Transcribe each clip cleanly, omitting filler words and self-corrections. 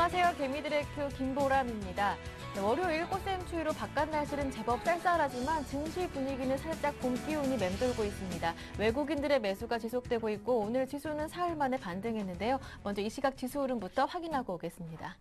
안녕하세요. 개미들의 큐 김보람입니다. 월요일 꽃샘 추위로 바깥 날씨는 제법 쌀쌀하지만 증시 분위기는 살짝 봄 기운이 맴돌고 있습니다. 외국인들의 매수가 지속되고 있고 오늘 지수는 사흘 만에 반등했는데요. 먼저 이 시각 지수 흐름부터 확인하고 오겠습니다.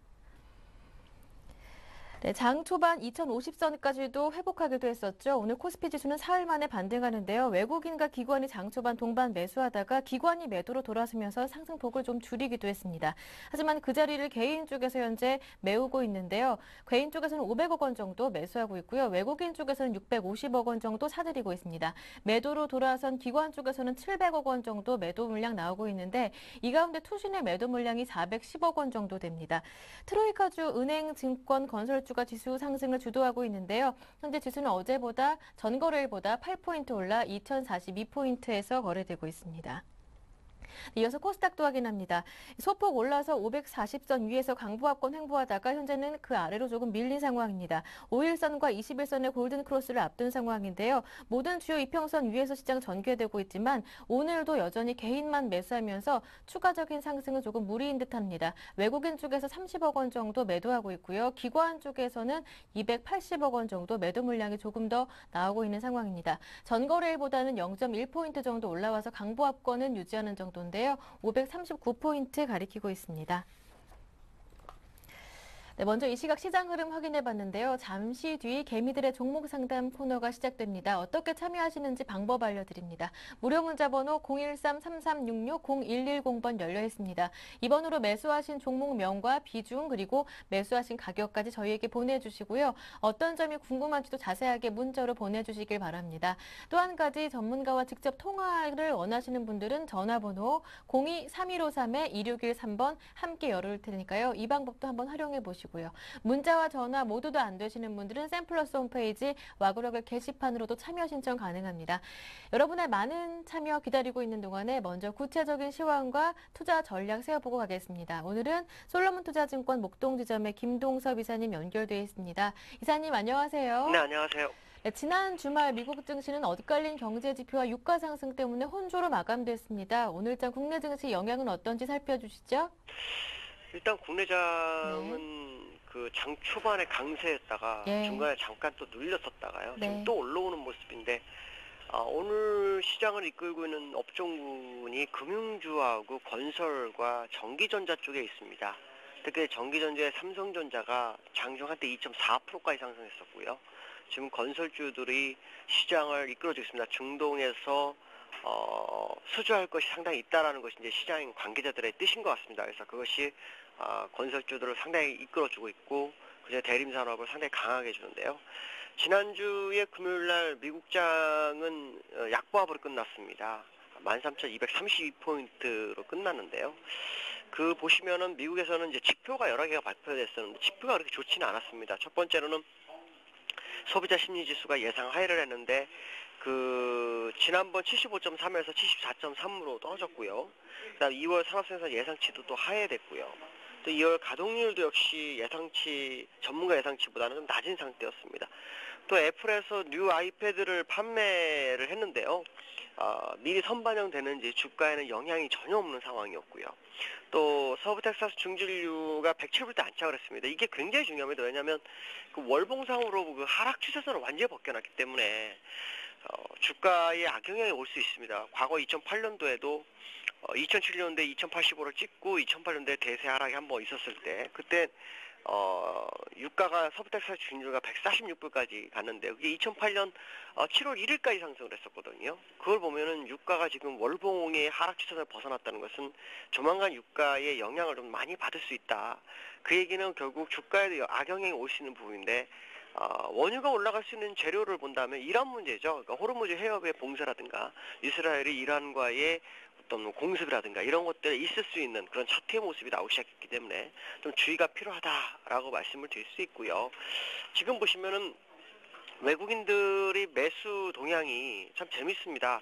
네, 장 초반 2050선까지도 회복하기도 했었죠. 오늘 코스피 지수는 사흘 만에 반등하는데요. 외국인과 기관이 장 초반 동반 매수하다가 기관이 매도로 돌아서면서 상승폭을 좀 줄이기도 했습니다. 하지만 그 자리를 개인 쪽에서 현재 메우고 있는데요. 개인 쪽에서는 500억 원 정도 매수하고 있고요. 외국인 쪽에서는 650억 원 정도 사들이고 있습니다. 매도로 돌아선 기관 쪽에서는 700억 원 정도 매도 물량 나오고 있는데 이 가운데 투신의 매도 물량이 410억 원 정도 됩니다. 트로이카주 은행, 증권, 건설주가 지수 상승을 주도하고 있는데요. 현재 지수는 어제보다 전거래일보다 8포인트 올라 2042포인트에서 거래되고 있습니다. 이어서 코스닥도 확인합니다. 소폭 올라서 540선 위에서 강보합권 횡보하다가 현재는 그 아래로 조금 밀린 상황입니다. 5일선과 21선의 골든크로스를 앞둔 상황인데요. 모든 주요 이평선 위에서 시장 전개되고 있지만 오늘도 여전히 개인만 매수하면서 추가적인 상승은 조금 무리인 듯합니다. 외국인 쪽에서 30억 원 정도 매도하고 있고요. 기관 쪽에서는 280억 원 정도 매도 물량이 조금 더 나오고 있는 상황입니다. 전거래일보다는 0.1포인트 정도 올라와서 강보합권은 유지하는 정도 인데요. 539포인트 가리키고 있습니다. 네, 먼저 이 시각 시장 흐름 확인해 봤는데요. 잠시 뒤 개미들의 종목 상담 코너가 시작됩니다. 어떻게 참여하시는지 방법 알려드립니다. 무료 문자 번호 013-3366-0110번 열려 있습니다. 이번으로 매수하신 종목명과 비중 그리고 매수하신 가격까지 저희에게 보내주시고요. 어떤 점이 궁금한지도 자세하게 문자로 보내주시길 바랍니다. 또 한 가지 전문가와 직접 통화를 원하시는 분들은 전화번호 02-3153-2613번 함께 열을 테니까요. 이 방법도 한번 활용해 보시고요. 문자와 전화 모두도 안 되시는 분들은 샘플러스 홈페이지 와그러글 게시판으로도 참여 신청 가능합니다. 여러분의 많은 참여 기다리고 있는 동안에 먼저 구체적인 시황과 투자 전략 세워보고 가겠습니다. 오늘은 솔로몬 투자증권 목동지점의 김동섭 이사님 연결되어 있습니다. 이사님 안녕하세요. 네, 안녕하세요. 네, 지난 주말 미국 증시는 엇갈린 경제 지표와 유가 상승 때문에 혼조로 마감됐습니다. 오늘장 국내 증시 영향은 어떤지 살펴주시죠. 일단 국내장은 그 장 초반에 강세했다가 중간에 잠깐 또 눌렸었다가요. 지금 또 올라오는 모습인데 오늘 시장을 이끌고 있는 업종군이 금융주하고 건설과 전기전자 쪽에 있습니다. 특히 전기전자의 삼성전자가 장중 한때 2.4%까지 상승했었고요. 지금 건설주들이 시장을 이끌어주고 있습니다. 중동에서 수주할 것이 상당히 있다라는 것이 이제 시장 관계자들의 뜻인 것 같습니다. 그래서 그것이 건설주들을 상당히 이끌어주고 있고 그저 대림산업을 상당히 강하게 해주는데요. 지난주에 금요일날 미국장은 약보합으로 끝났습니다. 13,232포인트로 끝났는데요. 그 보시면은 미국에서는 이제 지표가 여러 개가 발표됐었는데 지표가 그렇게 좋지는 않았습니다. 첫 번째로는 소비자 심리지수가 예상 하회를 했는데 지난번 75.3에서 74.3으로 떨어졌고요. 그다음 2월 산업생산 예상치도 또 하회됐고요. 또 2월 가동률도 역시 전문가 예상치보다는 좀 낮은 상태였습니다. 또 애플에서 뉴 아이패드를 판매를 했는데요. 미리 선반영되는지 주가에는 영향이 전혀 없는 상황이었고요. 또 서부 텍사스 중진류가 107불대 안착을 했습니다. 이게 굉장히 중요합니다. 왜냐하면 그 월봉상으로 그 하락 추세선을 완전히 벗겨놨기 때문에 주가에 악영향이 올 수 있습니다. 과거 2008년도에도 2007년도에 2085를 찍고 2008년도에 대세 하락이 한번 있었을 때 그때 유가가 서부 텍사스 중진류가 146불까지 갔는데 그게 2008년 7월 1일까지 상승을 했었거든요. 그걸 보면은 유가가 지금 월봉의 하락 추세선을 벗어났다는 것은 조만간 유가의 영향을 좀 많이 받을 수 있다. 그 얘기는 결국 주가에도 악영향이 올 수 있는 부분인데 원유가 올라갈 수 있는 재료를 본다면 이란 문제죠. 그러니까 호르무즈 해협의 봉쇄라든가 이스라엘이 이란과의 어떤 공습이라든가 이런 것들에 있을 수 있는 그런 차트의 모습이 나오기 시작했기 때문에 좀 주의가 필요하다라고 말씀을 드릴 수 있고요. 지금 보시면은 외국인들이 매수 동향이 참 재밌습니다.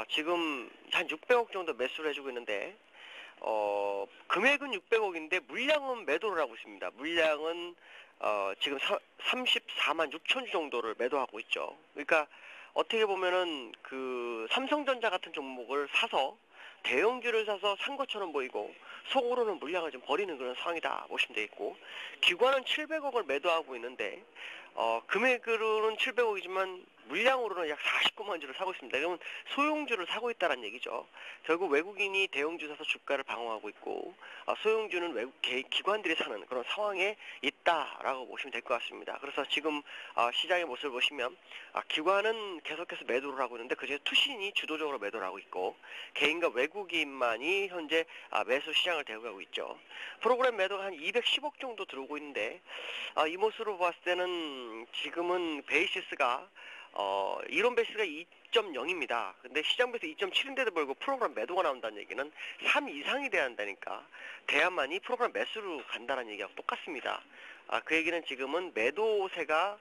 지금 한 600억 정도 매수를 해주고 있는데 금액은 600억인데 물량은 매도를 하고 있습니다. 물량은 지금 34만 6천 주 정도를 매도하고 있죠. 그러니까 어떻게 보면은 그 삼성전자 같은 종목을 사서 대형주를 사서 산 것처럼 보이고 속으로는 물량을 좀 버리는 그런 상황이다 보시면 되겠고, 기관은 700억을 매도하고 있는데 금액으로는 700억이지만 물량으로는 약 49만 주를 사고 있습니다. 그러면 소형주를 사고 있다는 얘기죠. 결국 외국인이 대형주 사서 주가를 방어하고 있고 소형주는 외국 기관들이 사는 그런 상황에 있다라고 보시면 될 것 같습니다. 그래서 지금 시장의 모습을 보시면 기관은 계속해서 매도를 하고 있는데 그중에 투신이 주도적으로 매도를 하고 있고 개인과 외국인만이 현재 매수 시장을 대우하고 있죠. 프로그램 매도가 한 210억 정도 들어오고 있는데 이 모습으로 봤을 때는 지금은 베이시스가 이론 베이스가 2.0입니다. 근데 시장 베이스 2.7인데도 불구하고 프로그램 매도가 나온다는 얘기는 3 이상이 돼야 한다니까 돼야만이 프로그램 매수로 간다는 얘기하고 똑같습니다. 그 얘기는 지금은 매도세가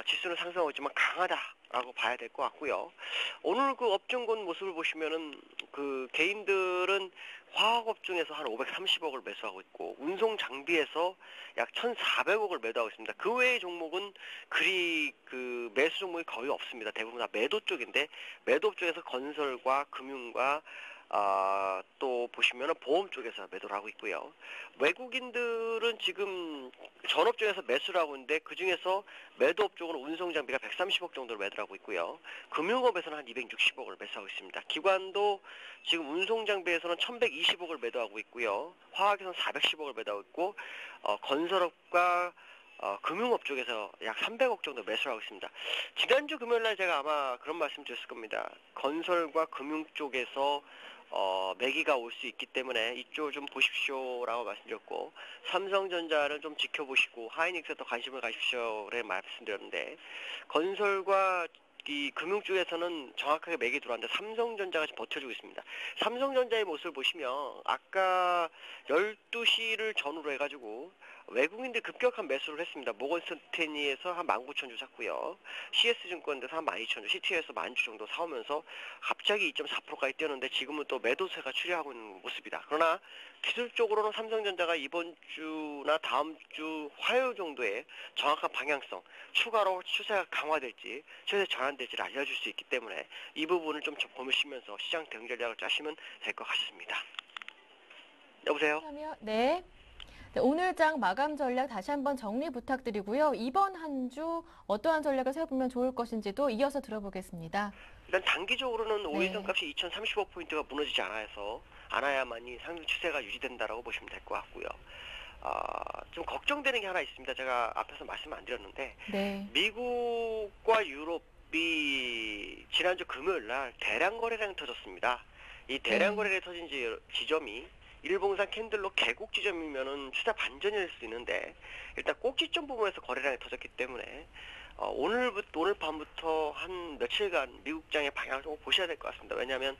지수는 상승하고 있지만 강하다라고 봐야 될 것 같고요. 오늘 그 업종군 모습을 보시면은 그 개인들은 화학업종에서 한 530억을 매수하고 있고 운송 장비에서 약 1,400억을 매도하고 있습니다. 그 외의 종목은 그리 그 매수 종목이 거의 없습니다. 대부분 다 매도 쪽인데 매도 쪽에서 건설과 금융과 또 보시면은 보험 쪽에서 매도를 하고 있고요. 외국인들은 지금 전업 쪽에서 매수를 하고 있는데 그 중에서 매도업 쪽으로 운송 장비가 130억 정도를 매도를 하고 있고요. 금융업에서는 한 260억을 매수하고 있습니다. 기관도 지금 운송 장비에서는 1120억을 매도하고 있고요. 화학에서는 410억을 매도하고 있고 건설업과 금융업 쪽에서 약 300억 정도 매수를 하고 있습니다. 지난주 금요일날 제가 아마 그런 말씀 드렸을 겁니다. 건설과 금융 쪽에서 매기가 올 수 있기 때문에 이쪽 좀 보십시오라고 말씀드렸고 삼성전자는 좀 지켜보시고 하이닉스에 더 관심을 가십시오라고 말씀드렸는데 건설과 이 금융 쪽에서는 정확하게 매기 들어왔는데 삼성전자가 지금 버텨주고 있습니다. 삼성전자의 모습을 보시면 아까 12시를 전후로 해가지고 외국인들 급격한 매수를 했습니다. 모건스탠리에서 한 19,000주 샀고요. CS증권에서 한 12,000주, CT에서 10,000주 정도 사오면서 갑자기 2.4%까지 뛰었는데 지금은 또 매도세가 추리하고 있는 모습이다. 그러나 기술적으로는 삼성전자가 이번 주나 다음 주 화요일 정도에 정확한 방향성, 추가로 추세가 강화될지 추세 전환될지를 알려줄 수 있기 때문에 이 부분을 좀 보시면서 시장 대응 전략을 짜시면 될 것 같습니다. 여보세요? 네. 네, 오늘 장 마감 전략 다시 한번 정리 부탁드리고요. 이번 한 주 어떠한 전략을 세워보면 좋을 것인지도 이어서 들어보겠습니다. 일단 단기적으로는 네. 오일선값이 2035포인트가 무너지지 않아야만이 상승 추세가 유지된다라고 보시면 될 것 같고요. 좀 걱정되는 게 하나 있습니다. 제가 앞에서 말씀 안 드렸는데 네. 미국과 유럽이 지난주 금요일 날 대량 거래량이 터졌습니다. 이 대량 거래량이 터진 지점이 일봉상 캔들로 개국 지점이면은 추세 반전이 될 수 있는데 일단 꼭지점 부분에서 거래량이 터졌기 때문에 오늘 밤부터 한 며칠간 미국장의 방향을 좀 보셔야 될 것 같습니다. 왜냐하면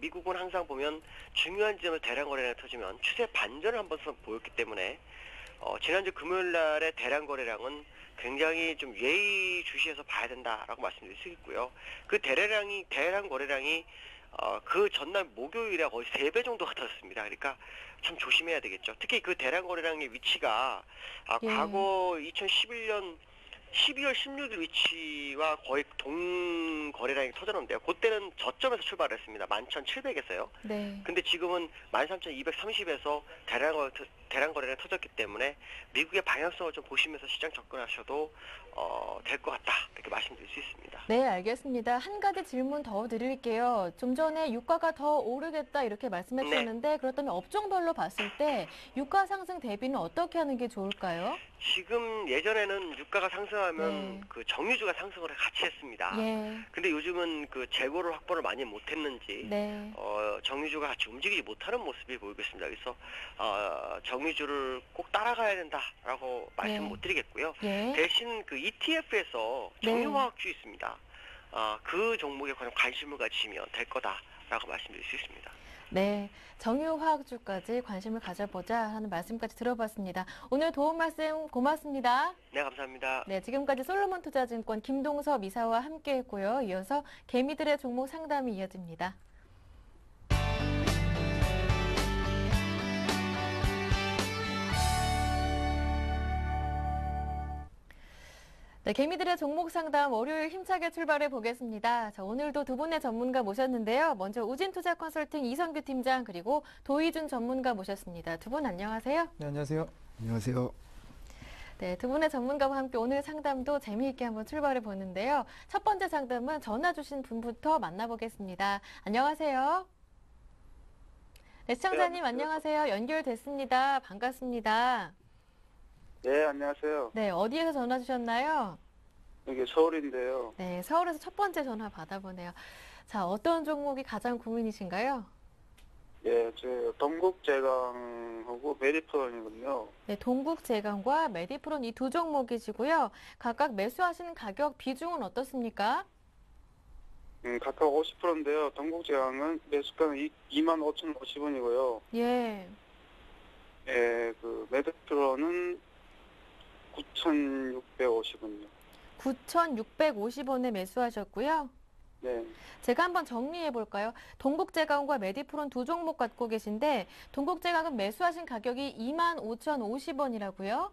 미국은 항상 보면 중요한 지점에 대량 거래량이 터지면 추세 반전을 한번 보였기 때문에 지난주 금요일 날의 대량 거래량은 굉장히 좀 예의주시해서 봐야 된다라고 말씀드릴 수 있고요. 그 대량 거래량이 그 전날 목요일에 거의 3배 정도가 터졌습니다. 그러니까 참 조심해야 되겠죠. 특히 그 대량 거래량의 위치가 과거 2011년 12월 16일 위치와 거의 동거래량이 터졌는데요. 그때는 저점에서 출발을 했습니다. 11,700에서요. 네. 근데 지금은 13,230에서 대량 거래량이 터졌기 때문에 미국의 방향성을 좀 보시면서 시장 접근하셔도 될 것 같다. 이렇게 말씀드릴 수 있습니다. 네, 알겠습니다. 한 가지 질문 더 드릴게요. 좀 전에 유가가 더 오르겠다 이렇게 말씀해 주셨는데 그렇다면 업종별로 봤을 때 유가 상승 대비는 어떻게 하는 게 좋을까요? 지금 예전에는 유가가 상승하면 그 정유주가 상승을 같이 했습니다. 근데 요즘은 그 재고를 확보를 많이 못했는지 정유주가 같이 움직이지 못하는 모습이 보이고 있습니다. 그래서 정유주를 꼭 따라가야 된다라고 말씀 못 드리겠고요. 대신 그 ETF에서 정유화학주 있습니다. 그 종목에 관심을 가지시면 될 거다라고 말씀드릴 수 있습니다. 네, 정유화학주까지 관심을 가져보자 하는 말씀까지 들어봤습니다. 오늘 도움 말씀 고맙습니다. 네, 감사합니다. 네, 지금까지 솔로몬투자증권 김동섭 이사와 함께했고요. 이어서 개미들의 종목 상담이 이어집니다. 네, 개미들의 종목 상담 월요일 힘차게 출발해 보겠습니다. 자, 오늘도 두 분의 전문가 모셨는데요. 먼저 우진투자 컨설팅 이성규 팀장 그리고 도희준 전문가 모셨습니다. 두 분 안녕하세요. 네, 안녕하세요. 안녕하세요. 네, 두 분의 전문가와 함께 오늘 상담도 재미있게 한번 출발해 보는데요. 첫 번째 상담은 전화 주신 분부터 만나보겠습니다. 안녕하세요. 네, 시청자님 안녕하세요. 연결됐습니다. 반갑습니다. 네, 안녕하세요. 네, 어디에서 전화 주셨나요? 여기 서울인데요. 네, 서울에서 첫 번째 전화 받아보네요. 자, 어떤 종목이 가장 고민이신가요? 예, 저 동국제강하고 메디프론이거든요. 네, 동국제강과 메디프론 이 두 종목이시고요. 각각 매수하시는 가격 비중은 어떻습니까? 각각 50%인데요. 동국제강은 매수가는 25,050원이고요. 예, 예, 그 메디프론은 9,650원이요. 9,650원에 매수하셨고요. 네, 제가 한번 정리해 볼까요? 동국제강과 메디프론 두 종목 갖고 계신데 동국제강은 매수하신 가격이 25,050원이라고요.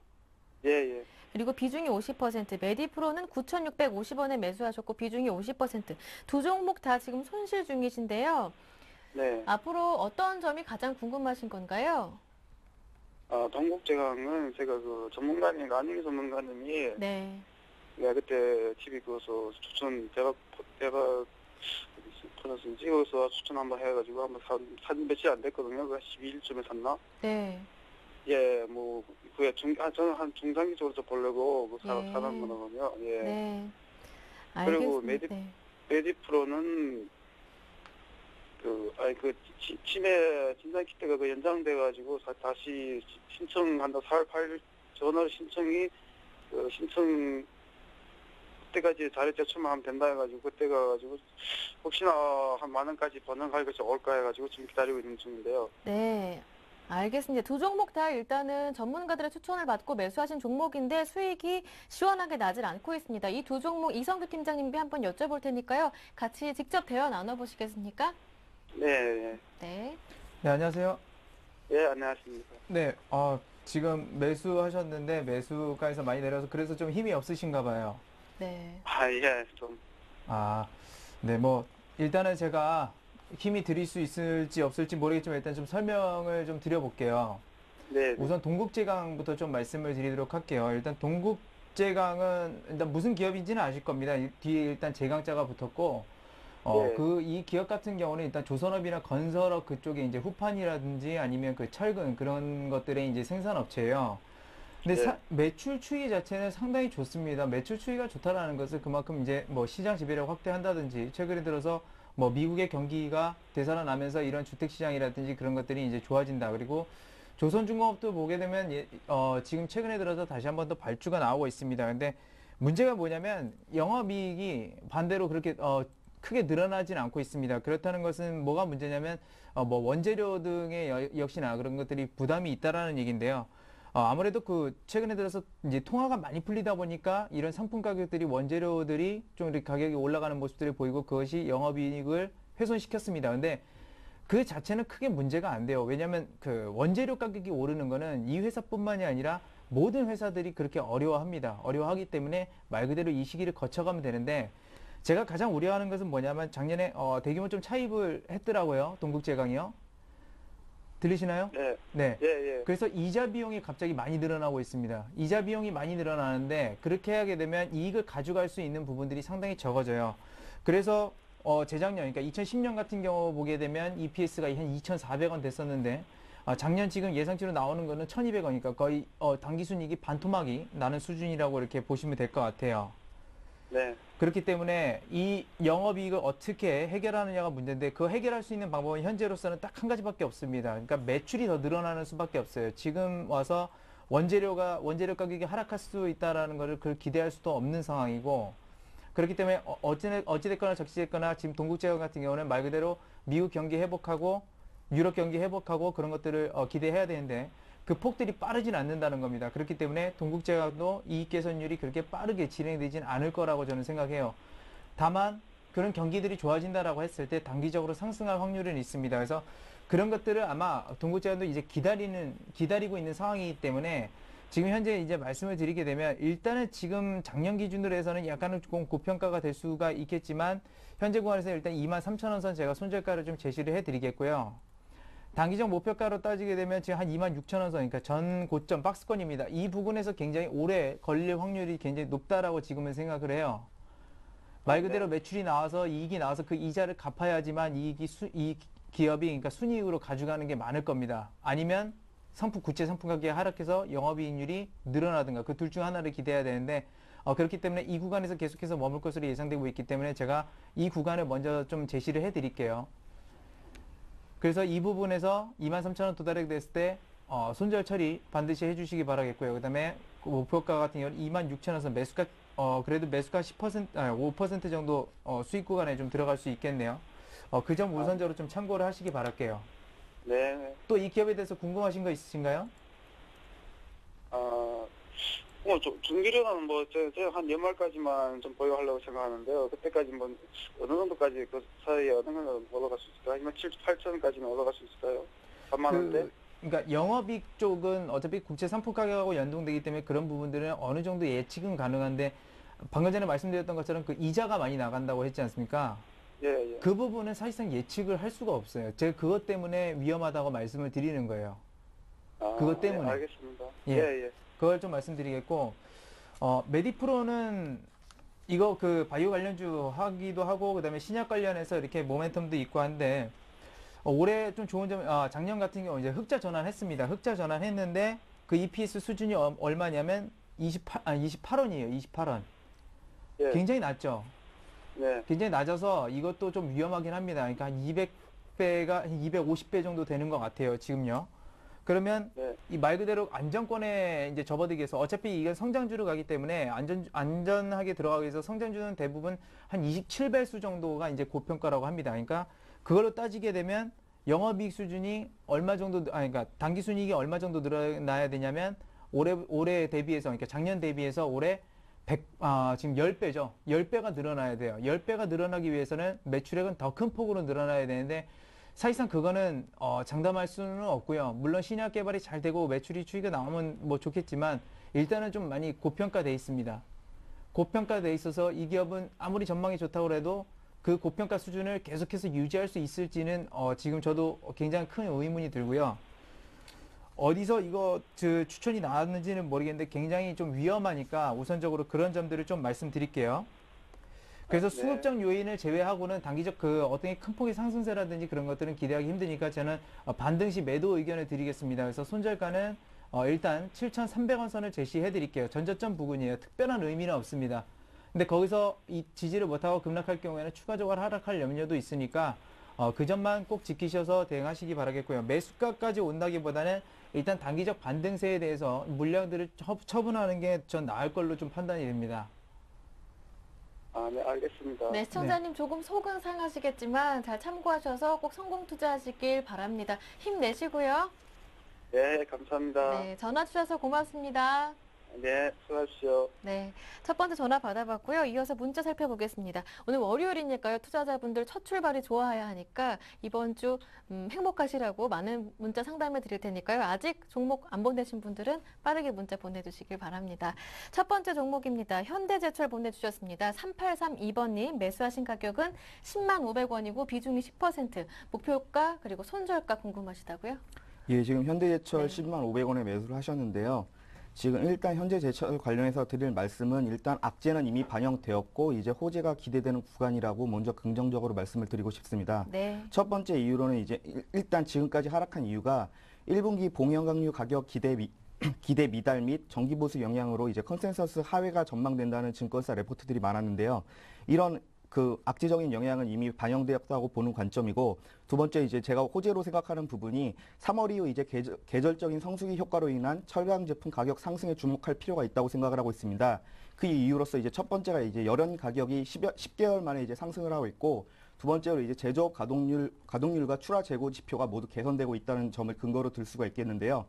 예, 예. 그리고 비중이 50%, 메디프로는 9,650원에 매수하셨고 비중이 50%. 두 종목 다 지금 손실 중이신데요. 네. 앞으로 어떤 점이 가장 궁금하신 건가요? 동국제강은 제가 그 전문가님, 안익 전문가님이 네. 내가 그때 TV 그거서 추천 대박 퍼졌으니 찍어서 추천 한번 해가지고 한번 산 며칠 안 됐거든요. 그 12일쯤에 샀나? 네. 예, 뭐 그게 저는 한 중장기적으로 보려고 그 예. 사는 거거든요. 예. 네. 그리고 알겠습니다. 네. 메디프로는 그 치매 진단 키트가 그 연장돼가지고 다시 신청한다 4월 8일 전화로 신청이 신청 그때까지 자료 제출만 하면 된다 해가지고 그때 가가지고 혹시나 한 10,000원까지 버는 가격이 올까 해가지고 지금 기다리고 있는 중인데요. 네. 알겠습니다. 두 종목 다 일단은 전문가들의 추천을 받고 매수하신 종목인데 수익이 시원하게 나질 않고 있습니다. 이 두 종목 이성규 팀장님께 한번 여쭤볼 테니까요. 같이 직접 대화 나눠보시겠습니까? 네, 예. 네. 네, 안녕하세요. 예, 안녕하십니까. 네, 지금 매수하셨는데 매수가에서 많이 내려서 그래서 좀 힘이 없으신가 봐요. 네. 예, 좀. 네, 뭐 일단은 제가 힘이 드릴 수 있을지 없을지 모르겠지만 일단 좀 설명을 좀 드려볼게요. 네, 우선 동국제강부터 좀 말씀을 드리도록 할게요. 일단 동국제강은 일단 무슨 기업인지는 아실 겁니다. 뒤에 일단 제강자가 붙었고, 네. 이 기업 같은 경우는 일단 조선업이나 건설업 그쪽에 이제 후판이라든지 아니면 그 철근 그런 것들의 이제 생산업체예요. 근데 네. 매출 추이 자체는 상당히 좋습니다. 매출 추이가 좋다라는 것은 그만큼 이제 뭐 시장 지배력 확대한다든지 최근에 들어서 뭐 미국의 경기가 되살아나면서 이런 주택 시장이라든지 그런 것들이 이제 좋아진다. 그리고 조선중공업도 보게 되면 지금 최근에 들어서 다시 한번 더 발주가 나오고 있습니다. 근데 문제가 뭐냐면 영업이익이 반대로 그렇게 크게 늘어나진 않고 있습니다. 그렇다는 것은 뭐가 문제냐면 뭐 원재료 등의 역시나 그런 것들이 부담이 있다라는 얘기인데요. 아무래도 그 최근에 들어서 이제 통화가 많이 풀리다 보니까 이런 상품 가격들이 원재료들이 좀 이렇게 가격이 올라가는 모습들을 보이고 그것이 영업이익을 훼손시켰습니다. 근데 그 자체는 크게 문제가 안 돼요. 왜냐하면 그 원재료 가격이 오르는 거는 이 회사뿐만이 아니라 모든 회사들이 그렇게 어려워합니다. 어려워하기 때문에 말 그대로 이 시기를 거쳐가면 되는데 제가 가장 우려하는 것은 뭐냐면 작년에 대규모 좀 차입을 했더라고요. 동국제강이요. 들리시나요? 네. 네. 예, 예. 그래서 이자 비용이 갑자기 많이 늘어나고 있습니다. 이자 비용이 많이 늘어나는데 그렇게 하게 되면 이익을 가져갈 수 있는 부분들이 상당히 적어져요. 그래서 재작년, 그러니까 2010년 같은 경우 보게 되면 EPS가 한 2,400원 됐었는데 작년 지금 예상치로 나오는 거는 1,200원이니까 거의 당기순이익이 반토막이 나는 수준이라고 이렇게 보시면 될 것 같아요. 네. 그렇기 때문에 이 영업이익을 어떻게 해결하느냐가 문제인데 그 해결할 수 있는 방법은 현재로서는 딱 한 가지밖에 없습니다. 그러니까 매출이 더 늘어나는 수밖에 없어요. 지금 와서 원재료 가격이 하락할 수 있다라는 것을 그걸 기대할 수도 없는 상황이고 그렇기 때문에 어찌됐거나 저찌됐거나 지금 동국제강 같은 경우는 말 그대로 미국 경기 회복하고 유럽 경기 회복하고 그런 것들을 기대해야 되는데 그 폭들이 빠르진 않는다는 겁니다. 그렇기 때문에 동국제강도 이익 개선율이 그렇게 빠르게 진행되진 않을 거라고 저는 생각해요. 다만 그런 경기들이 좋아진다라고 했을 때 단기적으로 상승할 확률은 있습니다. 그래서 그런 것들을 아마 동국제강도 이제 기다리고 있는 상황이기 때문에 지금 현재 이제 말씀을 드리게 되면 일단은 지금 작년 기준으로 해서는 약간은 조금 고평가가 될 수가 있겠지만 현재 구간에서 일단 23,000원 선 제가 손절가를 좀 제시를 해드리겠고요. 단기적 목표가로 따지게 되면 지금 한 26,000원 선, 그러니까 전 고점 박스권입니다. 이 부분에서 굉장히 오래 걸릴 확률이 굉장히 높다라고 지금은 생각을 해요. 말 그대로 매출이 나와서 이익이 나와서 그 이자를 갚아야지만 이 기업이 그러니까 순이익으로 가져가는 게 많을 겁니다. 아니면 구체 상품 가격이 하락해서 영업이익률이 늘어나든가 그 둘 중 하나를 기대해야 되는데 그렇기 때문에 이 구간에서 계속해서 머물 것으로 예상되고 있기 때문에 제가 이 구간을 먼저 좀 제시를 해드릴게요. 그래서 이 부분에서 23,000원 도달하게 됐을 때 손절 처리 반드시 해주시기 바라겠고요. 그 다음에 목표가 같은 경우는 26,000원 선 매수가 그래도 매수가 5% 정도 수익 구간에 좀 들어갈 수 있겠네요. 그 점 우선적으로 좀 참고를 하시기 바랄게요. 네. 또 이 기업에 대해서 궁금하신 거 있으신가요? 중기료는 제가 한 연말까지만 좀 보유하려고 생각하는데요. 그때까지 어느 정도까지 그 사이에 어느 정도 올라갈 수 있을까요? 아니면 8,000원까지는 올라갈 수 있을까요? 3만 원대? 그러니까 영업이익 쪽은 어차피 국제 상품 가격하고 연동되기 때문에 그런 부분들은 어느 정도 예측은 가능한데 방금 전에 말씀드렸던 것처럼 그 이자가 많이 나간다고 했지 않습니까? 예. 그 부분은 사실상 예측을 할 수가 없어요. 제가 그것 때문에 위험하다고 말씀을 드리는 거예요. 그것 때문에. 네, 알겠습니다. 예. 예. 그걸 좀 말씀드리겠고, 메디프로는 이거 그 바이오 관련주 하기도 하고, 그 다음에 신약 관련해서 이렇게 모멘텀도 있고 한데, 올해 좀 좋은 점, 작년 같은 경우 이제 흑자 전환했습니다. 흑자 전환했는데, 그 EPS 수준이 얼마냐면 28원이에요. 28원. 예. 굉장히 낮죠? 네. 굉장히 낮아서 이것도 좀 위험하긴 합니다. 그러니까 한 200배가 250배 정도 되는 것 같아요. 지금요. 그러면 네. 이 말 그대로 안정권에 이제 접어들기 위해서 어차피 이건 성장주로 가기 때문에 안전하게 들어가기 위해서 성장주는 대부분 한 27배수 정도가 이제 고평가라고 합니다. 그러니까 그걸로 따지게 되면 영업이익 수준이 얼마 정도, 그러니까 당기순이익이 얼마 정도 늘어나야 되냐면 올해 대비해서, 그러니까 작년 대비해서 올해 지금 10배죠. 10배가 늘어나야 돼요. 10배가 늘어나기 위해서는 매출액은 더 큰 폭으로 늘어나야 되는데 사실상 그거는 장담할 수는 없고요. 물론 신약 개발이 잘 되고 매출이 추이가 나오면 뭐 좋겠지만 일단은 좀 많이 고평가돼 있습니다. 고평가돼 있어서 이 기업은 아무리 전망이 좋다고 해도 그 고평가 수준을 계속해서 유지할 수 있을지는 지금 저도 굉장히 큰 의문이 들고요. 어디서 이거 추천이 나왔는지는 모르겠는데 굉장히 좀 위험하니까 우선적으로 그런 점들을 좀 말씀드릴게요. 그래서 네. 수급적 요인을 제외하고는 단기적 어떤 큰 폭의 상승세라든지 그런 것들은 기대하기 힘드니까 저는 반등시 매도 의견을 드리겠습니다. 그래서 손절가는 일단 7,300원 선을 제시해 드릴게요. 전저점 부근이에요. 특별한 의미는 없습니다. 근데 거기서 이 지지를 못하고 급락할 경우에는 추가적으로 하락할 염려도 있으니까 그 점만 꼭 지키셔서 대응하시기 바라겠고요. 매수가까지 온다기보다는 일단 단기적 반등세에 대해서 물량들을 처분하는 게 전 나을 걸로 좀 판단이 됩니다. 네, 알겠습니다. 네, 시청자님 조금 속은 상하시겠지만 잘 참고하셔서 꼭 성공 투자하시길 바랍니다. 힘내시고요. 네, 감사합니다. 네, 전화 주셔서 고맙습니다. 네, 수고하십시오. 네, 첫 번째 전화 받아봤고요. 이어서 문자 살펴보겠습니다. 오늘 월요일이니까요. 투자자분들 첫 출발이 좋아야 하니까 이번 주 행복하시라고 많은 문자 상담해 드릴 테니까요. 아직 종목 안 보내신 분들은 빠르게 문자 보내주시길 바랍니다. 첫 번째 종목입니다. 현대제철 보내주셨습니다. 3832번님 매수하신 가격은 10만 500원이고 비중이 10%, 목표가 그리고 손절가 궁금하시다고요? 예, 지금 현대제철 네. 10만 500원에 매수를 하셨는데요. 지금 일단 현대제철 관련해서 드릴 말씀은 일단 악재는 이미 반영되었고 이제 호재가 기대되는 구간이라고 먼저 긍정적으로 말씀을 드리고 싶습니다. 네. 첫 번째 이유로는 이제 일단 지금까지 하락한 이유가 1분기 봉연강류 가격 기대 미달 및 정기보수 영향으로 이제 컨센서스 하회가 전망된다는 증권사 레포트들이 많았는데요. 이런 그 악재적인 영향은 이미 반영되었다고 보는 관점이고, 두 번째 이제 제가 호재로 생각하는 부분이 3월 이후 이제 계절적인 성수기 효과로 인한 철강 제품 가격 상승에 주목할 필요가 있다고 생각을 하고 있습니다. 그 이유로서 이제 첫 번째가 이제 열연 가격이 10개월 만에 이제 상승을 하고 있고, 두 번째로 이제 제조업 가동률과 출하 재고 지표가 모두 개선되고 있다는 점을 근거로 들 수가 있겠는데요.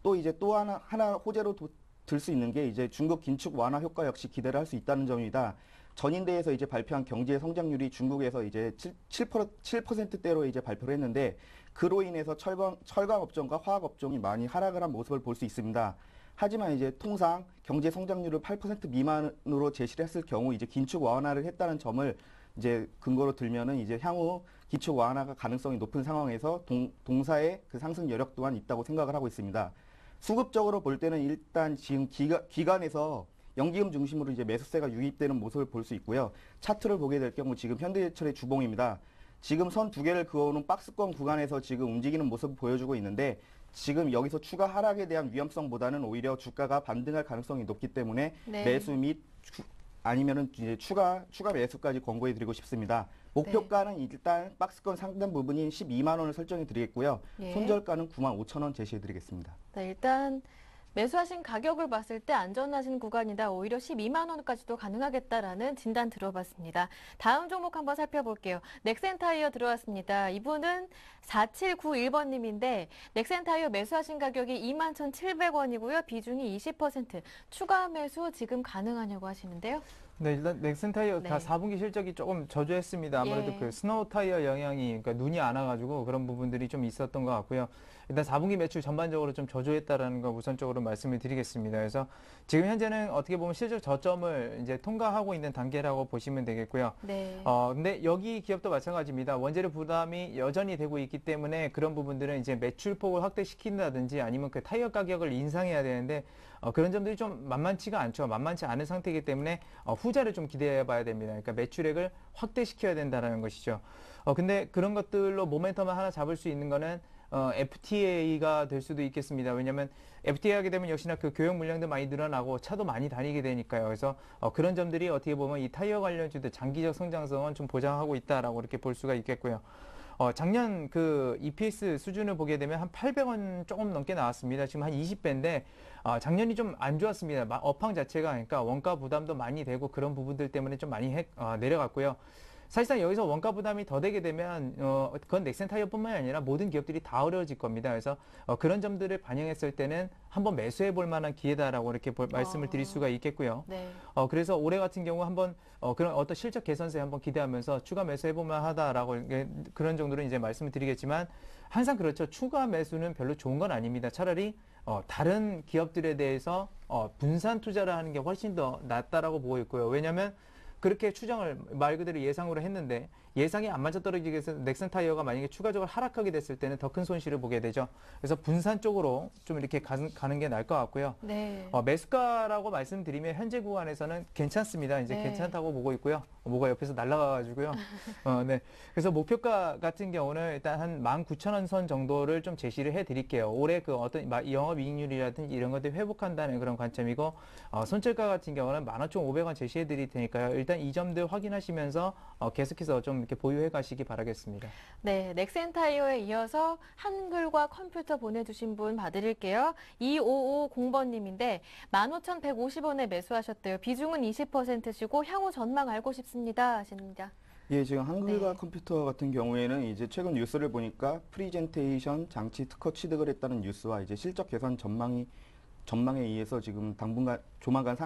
또 이제 또 하나 호재로 들 수 있는 게 이제 중국 긴축 완화 효과 역시 기대를 할 수 있다는 점입니다. 전인대에서 이제 발표한 경제 성장률이 중국에서 이제 7%대로 이제 발표를 했는데, 그로 인해서 철강 업종과 화학 업종이 많이 하락을 한 모습을 볼 수 있습니다. 하지만 이제 통상 경제 성장률을 8% 미만으로 제시를 했을 경우 이제 긴축 완화를 했다는 점을 이제 근거로 들면은 이제 향후 긴축 완화가 가능성이 높은 상황에서 동사의 그 상승 여력 또한 있다고 생각을 하고 있습니다. 수급적으로 볼 때는 일단 지금 기간에서 연기금 중심으로 이제 매수세가 유입되는 모습을 볼 수 있고요. 차트를 보게 될 경우 지금 현대제철의 주봉입니다. 지금 선 두 개를 그어놓은 박스권 구간에서 지금 움직이는 모습을 보여주고 있는데 지금 여기서 추가 하락에 대한 위험성보다는 오히려 주가가 반등할 가능성이 높기 때문에 네. 매수 및 아니면은 이제 추가 매수까지 권고해 드리고 싶습니다. 목표가는 일단 박스권 상단 부분인 12만 원을 설정해 드리겠고요. 예. 손절가는 9만 5천 원 제시해 드리겠습니다. 네, 일단 매수하신 가격을 봤을 때 안전하신 구간이다. 오히려 12만 원까지도 가능하겠다라는 진단 들어봤습니다. 다음 종목 한번 살펴볼게요. 넥센타이어 들어왔습니다. 이분은 4791번님인데 넥센타이어 매수하신 가격이 21,700원이고요. 비중이 20%. 추가 매수 지금 가능하냐고 하시는데요. 네, 일단 넥센타이어 네. 다 4분기 실적이 조금 저조했습니다. 아무래도 예. 그 스노우 타이어 영향이, 그러니까 눈이 안 와가지고 그런 부분들이 좀 있었던 것 같고요. 일단 4분기 매출 전반적으로 좀 저조했다라는 거 우선적으로 말씀을 드리겠습니다. 그래서 지금 현재는 어떻게 보면 실적 저점을 이제 통과하고 있는 단계라고 보시면 되겠고요. 네. 근데 여기 기업도 마찬가지입니다. 원재료 부담이 여전히 되고 있기 때문에 그런 부분들은 이제 매출폭을 확대시킨다든지 아니면 그 타이어 가격을 인상해야 되는데 그런 점들이 좀 만만치가 않죠. 만만치 않은 상태이기 때문에 후자를 좀 기대해 봐야 됩니다. 그러니까 매출액을 확대시켜야 된다는 것이죠. 근데 그런 것들로 모멘텀을 하나 잡을 수 있는 거는 FTA가 될 수도 있겠습니다. 왜냐하면 FTA 하게 되면 역시나 그 교역 물량도 많이 늘어나고 차도 많이 다니게 되니까요. 그래서 그런 점들이 어떻게 보면 이 타이어 관련주들 장기적 성장성은 좀 보장하고 있다라고 이렇게 볼 수가 있겠고요. 작년 그 EPS 수준을 보게 되면 한 800원 조금 넘게 나왔습니다. 지금 한 20배인데 작년이 좀 안 좋았습니다. 업황 자체가 그러니까 원가 부담도 많이 되고 그런 부분들 때문에 좀 많이 내려갔고요. 사실상 여기서 원가 부담이 더 되게 되면 그건 넥센타이어뿐만이 아니라 모든 기업들이 다 어려워질 겁니다. 그래서 그런 점들을 반영했을 때는 한번 매수해 볼 만한 기회다라고 이렇게 말씀을 드릴 수가 있겠고요. 네. 그래서 올해 같은 경우 한번 그런 어떤 실적 개선세 한번 기대하면서 추가 매수해 볼 만하다라고 그런 정도로 이제 말씀을 드리겠지만 항상 그렇죠. 추가 매수는 별로 좋은 건 아닙니다. 차라리 다른 기업들에 대해서 분산 투자를 하는 게 훨씬 더 낫다라고 보고 있고요. 왜냐하면 그렇게 추정을 말 그대로 예상으로 했는데 예상이 안 맞아떨어지게 해서 넥센타이어가 만약에 추가적으로 하락하게 됐을 때는 더 큰 손실을 보게 되죠. 그래서 분산 쪽으로 좀 이렇게 가는 게 나을 것 같고요. 네. 매수가라고 말씀드리면 현재 구간에서는 괜찮습니다. 이제 네. 괜찮다고 보고 있고요. 뭐가 옆에서 날아가가지고요. 네. 그래서 목표가 같은 경우는 일단 한 19,000원 선 정도를 좀 제시를 해드릴게요. 올해 그 어떤 영업이익률이라든지 이런 것들 회복한다는 그런 관점이고 손절가 같은 경우는 15,500원 제시해드릴 테니까요. 일단 이 점들 확인하시면서 계속해서 좀 이렇게 보유해 가시기 바라겠습니다. 네, 넥센타이어에 이어서 한글과 컴퓨터 보내주신 분 봐드릴게요. 2550번님인데 15,150원에 매수하셨대요. 비중은 20%시고 향후 전망 알고 싶습니다 하십니다. 예, 지금 한글과 네. 컴퓨터 같은 경우에는 이제 최근 뉴스를 보니까 프리젠테이션 장치 특허 취득을 했다는 뉴스와 이제 실적 개선 전망에 의해서 지금 당분간 조만간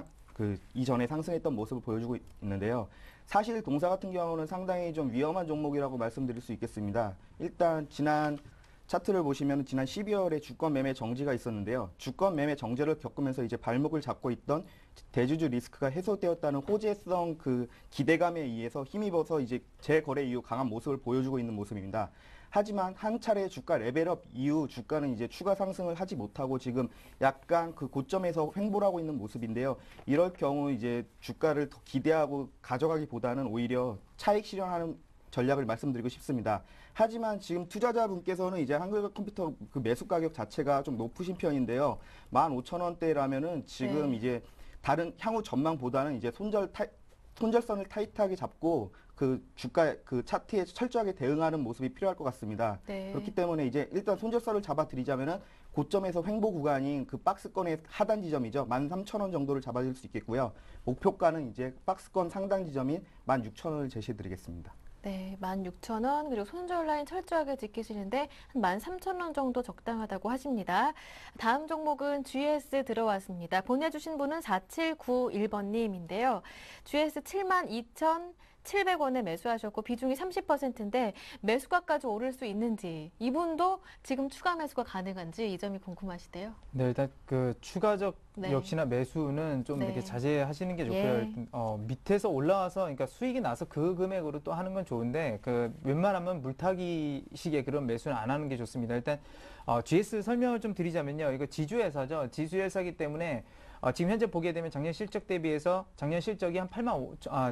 이전에 상승했던 모습을 보여주고 있는데요. 사실 동사 같은 경우는 상당히 좀 위험한 종목이라고 말씀드릴 수 있겠습니다. 일단 지난 차트를 보시면 지난 12월에 주권 매매 정지가 있었는데요. 주권 매매 정지를 겪으면서 이제 발목을 잡고 있던 대주주 리스크가 해소되었다는 호재성 그 기대감에 의해서 힘입어서 이제 재거래 이후 강한 모습을 보여주고 있는 모습입니다. 하지만 한 차례 주가 레벨업 이후 주가는 이제 추가 상승을 하지 못하고 지금 약간 그 고점에서 횡보하고 있는 모습인데요. 이럴 경우 이제 주가를 더 기대하고 가져가기보다는 오히려 차익 실현하는 전략을 말씀드리고 싶습니다. 하지만 지금 투자자분께서는 이제 한글과 컴퓨터 그 매수 가격 자체가 좀 높으신 편인데요. 15,000원대라면은 지금 네. 이제 다른 향후 전망보다는 이제 손절선을 타이트하게 잡고 그 주가 그 차트에 철저하게 대응하는 모습이 필요할 것 같습니다. 네. 그렇기 때문에 이제 일단 손절선을 잡아드리자면은 고점에서 횡보 구간인 그 박스권의 하단 지점이죠. 13,000원 정도를 잡아줄 수 있겠고요. 목표가는 이제 박스권 상단 지점인 16,000원을 제시해드리겠습니다. 네, 16,000원 그리고 손절 라인 철저하게 지키시는데 한 13,000원 정도 적당하다고 하십니다. 다음 종목은 GS 들어왔습니다. 보내주신 분은 4791번님인데요. GS 72,000 700원에 매수하셨고 비중이 30%인데 매수가까지 오를 수 있는지 이분도 지금 추가 매수가 가능한지 이 점이 궁금하시대요. 네, 일단 그 추가적 네. 역시나 매수는 좀 네. 이렇게 자제하시는 게 좋고요. 예. 일단, 밑에서 올라와서 그러니까 수익이 나서 그 금액으로 또 하는 건 좋은데 그 웬만하면 물타기식의 그런 매수는 안 하는 게 좋습니다. 일단 GS 설명을 좀 드리자면요. 이거 지주회사죠. 지주회사이기 때문에 지금 현재 보게 되면 작년 실적 대비해서 작년 실적이 한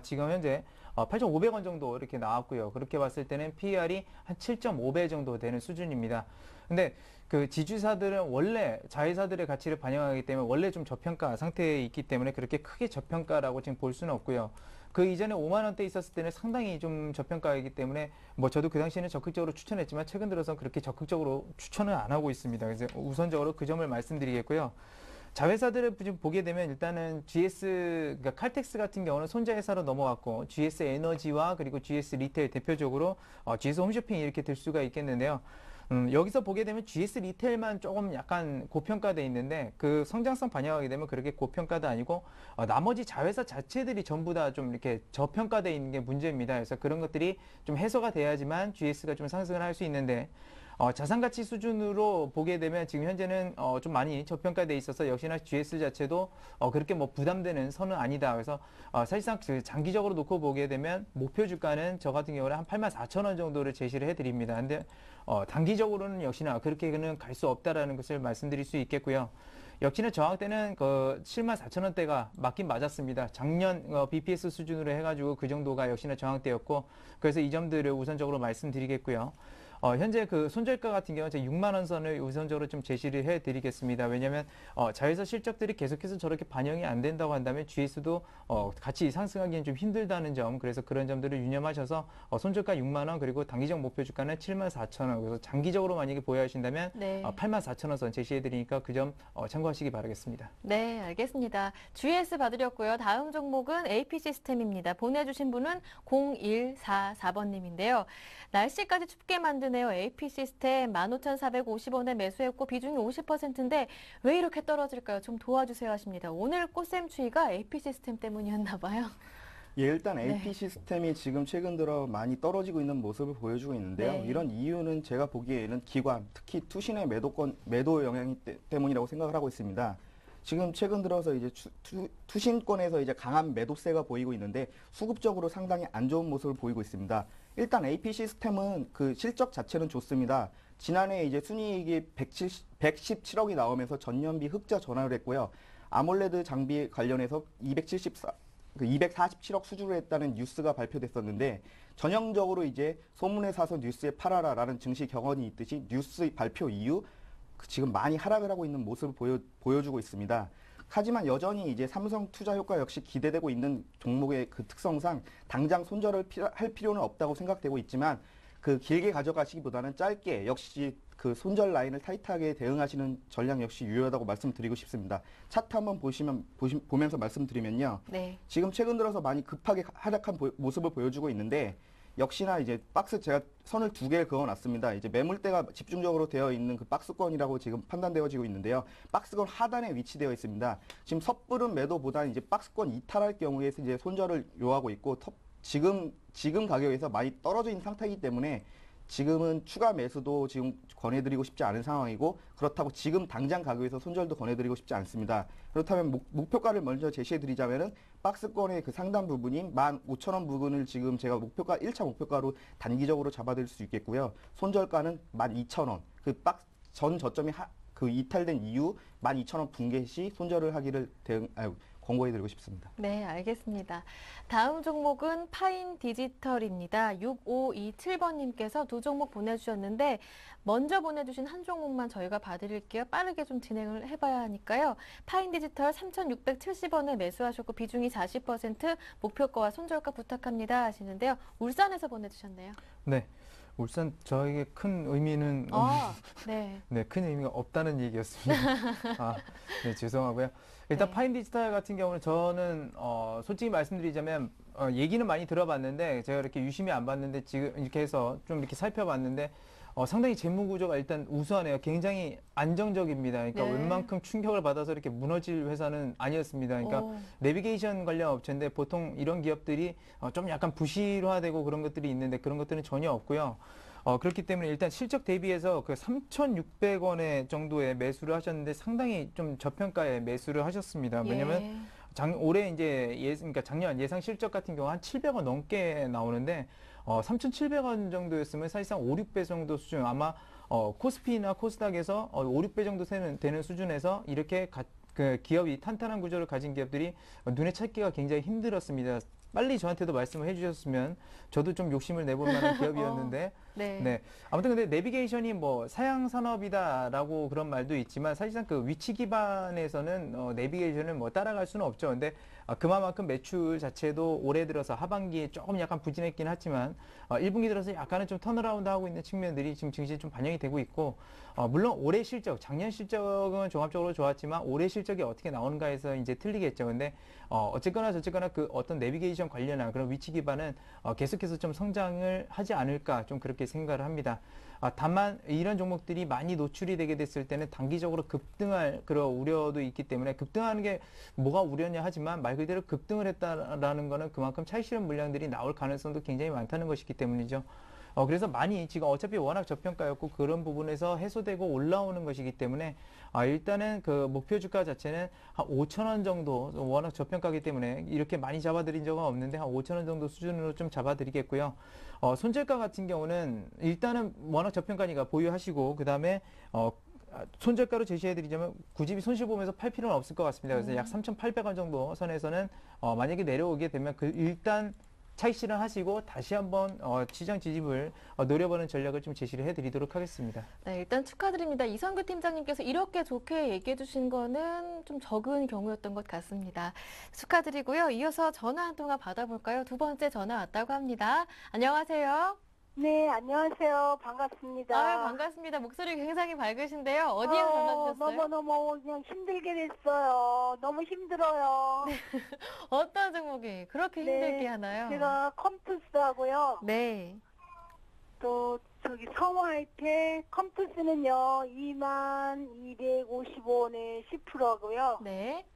지금 현재 8,500원 정도 이렇게 나왔고요. 그렇게 봤을 때는 PER이 한 7.5배 정도 되는 수준입니다. 근데 그 지주사들은 원래 자회사들의 가치를 반영하기 때문에 원래 좀 저평가 상태에 있기 때문에 그렇게 크게 저평가라고 지금 볼 수는 없고요. 그 이전에 5만 원대 있었을 때는 상당히 좀 저평가이기 때문에 뭐 저도 그 당시에는 적극적으로 추천했지만 최근 들어서 그렇게 적극적으로 추천을 안 하고 있습니다. 그래서 우선적으로 그 점을 말씀드리겠고요. 자회사들을 지금 보게 되면 일단은 GS, 그러니까 칼텍스 같은 경우는 손자회사로 넘어갔고 GS 에너지와 그리고 GS 리테일 대표적으로 GS 홈쇼핑이 이렇게 될 수가 있겠는데요. 여기서 보게 되면 GS 리테일만 조금 약간 고평가돼 있는데 그 성장성 반영하게 되면 그렇게 고평가도 아니고 나머지 자회사 자체들이 전부 다 좀 이렇게 저평가돼 있는 게 문제입니다. 그래서 그런 것들이 좀 해소가 돼야지만 GS가 좀 상승을 할 수 있는데 자산가치 수준으로 보게 되면 지금 현재는 좀 많이 저평가돼 있어서 역시나 GS 자체도 그렇게 뭐 부담되는 선은 아니다. 그래서 사실상 그 장기적으로 놓고 보게 되면 목표 주가는 저 같은 경우는 한 84,000원 정도를 제시를 해드립니다. 근데 단기적으로는 역시나 그렇게는 갈 수 없다라는 것을 말씀드릴 수 있겠고요. 역시나 저항대는 그 74,000원대가 맞긴 맞았습니다. 작년 BPS 수준으로 해가지고 그 정도가 역시나 저항대였고 그래서 이 점들을 우선적으로 말씀드리겠고요. 현재 그 손절가 같은 경우는 6만 원 선을 우선적으로 좀 제시를 해드리겠습니다. 왜냐하면 자회사 실적들이 계속해서 저렇게 반영이 안 된다고 한다면 GS도 같이 상승하기는 좀 힘들다는 점, 그래서 그런 점들을 유념하셔서 손절가 6만 원 그리고 단기적 목표 주가는 74,000원. 그래서 장기적으로 만약에 보유하신다면 네. 84,000원 선 제시해드리니까 그 점 참고하시기 바라겠습니다. 네, 알겠습니다. GS 봐드렸고요. 다음 종목은 AP 시스템입니다. 보내주신 분은 0144번님인데요. 날씨까지 춥게 만드네요. AP 시스템 15,450원에 매수했고 비중이 50%인데 왜 이렇게 떨어질까요? 좀 도와주세요 하십니다. 오늘 꽃샘 추위가 AP 시스템 때문이었나 봐요. 예, 일단 AP 네. 시스템이 지금 최근 들어 많이 떨어지고 있는 모습을 보여주고 있는데요. 네. 이런 이유는 제가 보기에는 기관, 특히 투신의 매도 영향이 때문이라고 생각을 하고 있습니다. 지금 최근 들어서 이제 투신권에서 이제 강한 매도세가 보이고 있는데 수급적으로 상당히 안 좋은 모습을 보이고 있습니다. 일단 AP 시스템은 그 실적 자체는 좋습니다. 지난해 이제 순이익이 117억이 나오면서 전년비 흑자 전환을 했고요. 아몰레드 장비 관련해서 247억 수주를 했다는 뉴스가 발표됐었는데 전형적으로 이제 소문에 사서 뉴스에 팔아라라는 증시 격언이 있듯이 뉴스 발표 이후 지금 많이 하락을 하고 있는 모습을 보여주고 있습니다. 하지만 여전히 이제 삼성 투자 효과 역시 기대되고 있는 종목의 그 특성상 당장 손절을 할 필요는 없다고 생각되고 있지만 그 길게 가져가시기보다는 짧게 역시 그 손절 라인을 타이트하게 대응하시는 전략 역시 유효하다고 말씀드리고 싶습니다. 차트 한번 보면서 말씀드리면요. 네. 지금 최근 들어서 많이 급하게 하락한 모습을 보여주고 있는데 역시나 이제 박스 제가 선을 2개를 그어놨습니다. 이제 매물대가 집중적으로 되어 있는 그 박스권이라고 지금 판단되어지고 있는데요. 박스권 하단에 위치되어 있습니다. 지금 섣부른 매도보다는 이제 박스권 이탈할 경우에 이제 손절을 요하고 있고 지금 가격에서 많이 떨어져 있는 상태이기 때문에 지금은 추가 매수도 지금 권해드리고 싶지 않은 상황이고 그렇다고 지금 당장 가격에서 손절도 권해드리고 싶지 않습니다. 그렇다면 목표가를 먼저 제시해드리자면은 박스권의 그 상단 부분인 15,000원 부분을 지금 제가 1차 목표가로 단기적으로 잡아드릴 수 있겠고요. 손절가는 12,000원. 그 전 저점이 그 이탈된 이후 12,000원 붕괴 시 손절을 하기를 권고해드리고 싶습니다. 네, 알겠습니다. 다음 종목은 파인 디지털입니다. 6527번님께서 두 종목 보내주셨는데 먼저 보내주신 한 종목만 저희가 봐드릴게요. 빠르게 좀 진행을 해봐야 하니까요. 파인 디지털 3,670원에 매수하셨고 비중이 40%, 목표가와 손절가 부탁합니다 하시는데요. 울산에서 보내주셨네요. 네. 울산 저에게 큰 의미는 네. 네, 큰 의미가 없다는 얘기였습니다. 네, 죄송하고요. 일단 네. 파인 디지털 같은 경우는 저는 솔직히 말씀드리자면 얘기는 많이 들어봤는데 제가 이렇게 유심히 안 봤는데 지금 이렇게 해서 좀 이렇게 살펴봤는데 상당히 재무 구조가 일단 우수하네요. 굉장히 안정적입니다. 그러니까 네. 웬만큼 충격을 받아서 이렇게 무너질 회사는 아니었습니다. 그러니까 오. 내비게이션 관련 업체인데 보통 이런 기업들이 좀 약간 부실화되고 그런 것들이 있는데 그런 것들은 전혀 없고요. 그렇기 때문에 일단 실적 대비해서 그 3,600원에 정도의 매수를 하셨는데 상당히 좀 저평가에 매수를 하셨습니다. 왜냐면 예. 올해 이제 그러니까 작년 예상 실적 같은 경우 한 700원 넘게 나오는데 3,700원 정도였으면 사실상 5, 6배 정도 수준 아마 코스피나 코스닥에서 5, 6배 정도 되는 수준에서 이렇게 그 기업이 탄탄한 구조를 가진 기업들이 눈에 찾기가 굉장히 힘들었습니다. 빨리 저한테도 말씀을 해주셨으면 저도 좀 욕심을 내볼 만한 기업이었는데 네. 네. 아무튼 근데 내비게이션이 뭐 사양 산업이다라고 그런 말도 있지만 사실상 그 위치 기반에서는 내비게이션을 뭐 따라갈 수는 없죠. 근데 그만큼 매출 자체도 올해 들어서 하반기에 조금 약간 부진했긴 하지만 1분기 들어서 약간은 좀 턴어라운드 하고 있는 측면들이 지금 증시에 좀 반영이 되고 있고 물론 올해 실적, 작년 실적은 종합적으로 좋았지만 올해 실적이 어떻게 나오는가에서 이제 틀리겠죠. 근데 어쨌거나 저쨌거나 그 어떤 내비게이션 관련한 그런 위치 기반은 계속해서 좀 성장을 하지 않을까 좀 그렇게 생각을 합니다. 다만 이런 종목들이 많이 노출이 되게 됐을 때는 단기적으로 급등할 그런 우려도 있기 때문에 급등하는 게 뭐가 우려냐 하지만 말 그대로 급등을 했다라는 거는 그만큼 차익 실현 물량들이 나올 가능성도 굉장히 많다는 것이기 때문이죠. 그래서 많이 지금 어차피 워낙 저평가였고 그런 부분에서 해소되고 올라오는 것이기 때문에 일단은 그 목표 주가 자체는 한 5,000원 정도 워낙 저평가이기 때문에 이렇게 많이 잡아드린 적은 없는데 한 5,000원 정도 수준으로 좀 잡아드리겠고요. 손절가 같은 경우는 일단은 워낙 저평가니까 보유하시고 그 다음에 손절가로 제시해드리자면 굳이 손실 보면서 팔 필요는 없을 것 같습니다. 그래서 약 3,800원 정도 선에서는 만약에 내려오게 되면 일단 차익 실현하시고 다시 한번 시장 지집을 노려보는 전략을 좀 제시를 해드리도록 하겠습니다. 네, 일단 축하드립니다. 이성규 팀장님께서 이렇게 좋게 얘기해 주신 거는 좀 적은 경우였던 것 같습니다. 축하드리고요. 이어서 전화 한 통화 받아볼까요? 두 번째 전화 왔다고 합니다. 안녕하세요. 네, 안녕하세요. 반갑습니다. 반갑습니다. 목소리 굉장히 밝으신데요. 어디에서 전화 주셨어요? 너무너무 그냥 힘들게 됐어요. 너무 힘들어요. 어떤 종목이 그렇게 네, 힘들게 하나요? 제가 컴투스하고요. 네. 또 저기 성화이텍 컴투스는요. 22,255원에 10%고요. 네.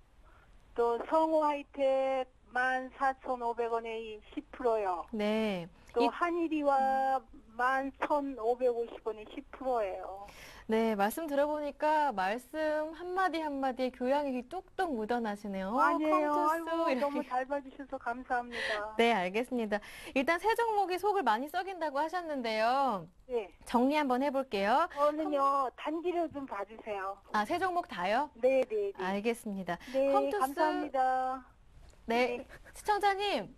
또 성화이텍 14,500원에 10%요. 네. 또 한일이와 11,550원에 10%예요. 네, 말씀 들어보니까 말씀 한마디 한마디에 교양이 뚝뚝 묻어나시네요. 아니에요. 컴투스 아이고, 이렇게. 너무 잘 봐주셔서 감사합니다. 네, 알겠습니다. 일단 세 종목이 속을 많이 썩인다고 하셨는데요. 네. 정리 한번 해볼게요. 저는요, 단기로 좀 봐주세요. 세 종목 다요? 네, 네, 네. 알겠습니다. 네, 컴투스. 감사합니다. 네, 네. 시청자님,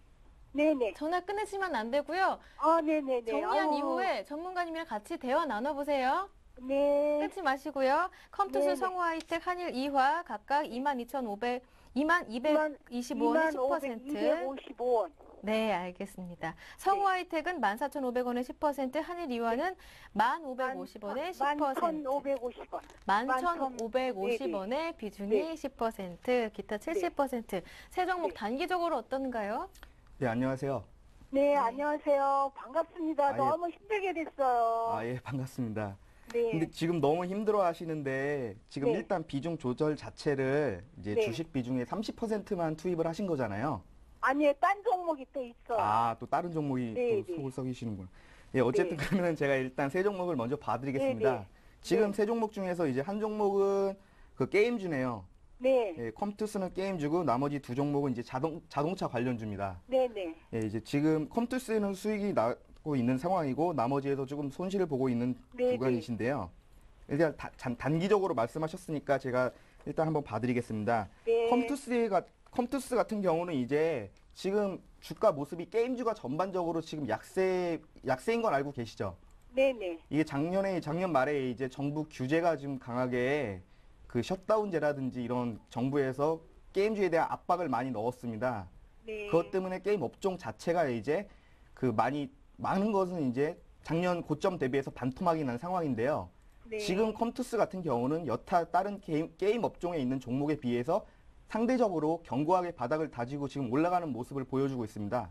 네, 네. 전화 끊으시면 안 되고요. 네, 네, 네. 정리한 이후에 전문가님이랑 같이 대화 나눠보세요. 네. 끊지 마시고요. 컴투스, 네네. 성화이텍, 한일, 이화 각각 22,225원에 10%. 255원. 네, 알겠습니다. 성화이텍은 14,500원에 10%, 한일, 이화는 1,550원에 10%. 11,550원. 11,550원에 비중이 네. 10%, 기타 70%. 세 종목 네. 단기적으로 어떤가요? 네, 안녕하세요. 네, 안녕하세요. 반갑습니다. 예. 너무 힘들게 됐어요. 예, 반갑습니다. 네. 근데 지금 너무 힘들어 하시는데 지금 네. 일단 비중 조절 자체를 이제 네. 주식 비중의 30%만 투입을 하신 거잖아요. 아니요, 딴 종목이 또 있어요. 또 다른 종목이 네, 또 네. 속을 썩이시는구나. 예, 어쨌든 네. 그러면 제가 일단 세 종목을 먼저 봐드리겠습니다. 네, 네. 지금 네. 세 종목 중에서 이제 한 종목은 그 게임주네요. 네. 예, 컴투스는 게임주고 나머지 두 종목은 이제 자동차 관련주입니다. 네, 네. 예, 이제 지금 컴투스는 수익이 나고 있는 상황이고 나머지에서 조금 손실을 보고 있는 네, 구간이신데요. 일단 단기적으로 말씀하셨으니까 제가 일단 한번 봐드리겠습니다. 네. 컴투스 같은 경우는 이제 지금 주가 모습이 게임주가 전반적으로 지금 약세인 건 알고 계시죠? 네, 네. 이게 작년 말에 이제 정부 규제가 좀 강하게 그 셧다운제라든지 이런 정부에서 게임주에 대한 압박을 많이 넣었습니다. 네. 그것 때문에 게임 업종 자체가 이제 그 많은 것은 이제 작년 고점 대비해서 반토막이 난 상황인데요. 네. 지금 컴투스 같은 경우는 여타 다른 게임 업종에 있는 종목에 비해서 상대적으로 견고하게 바닥을 다지고 지금 올라가는 모습을 보여주고 있습니다.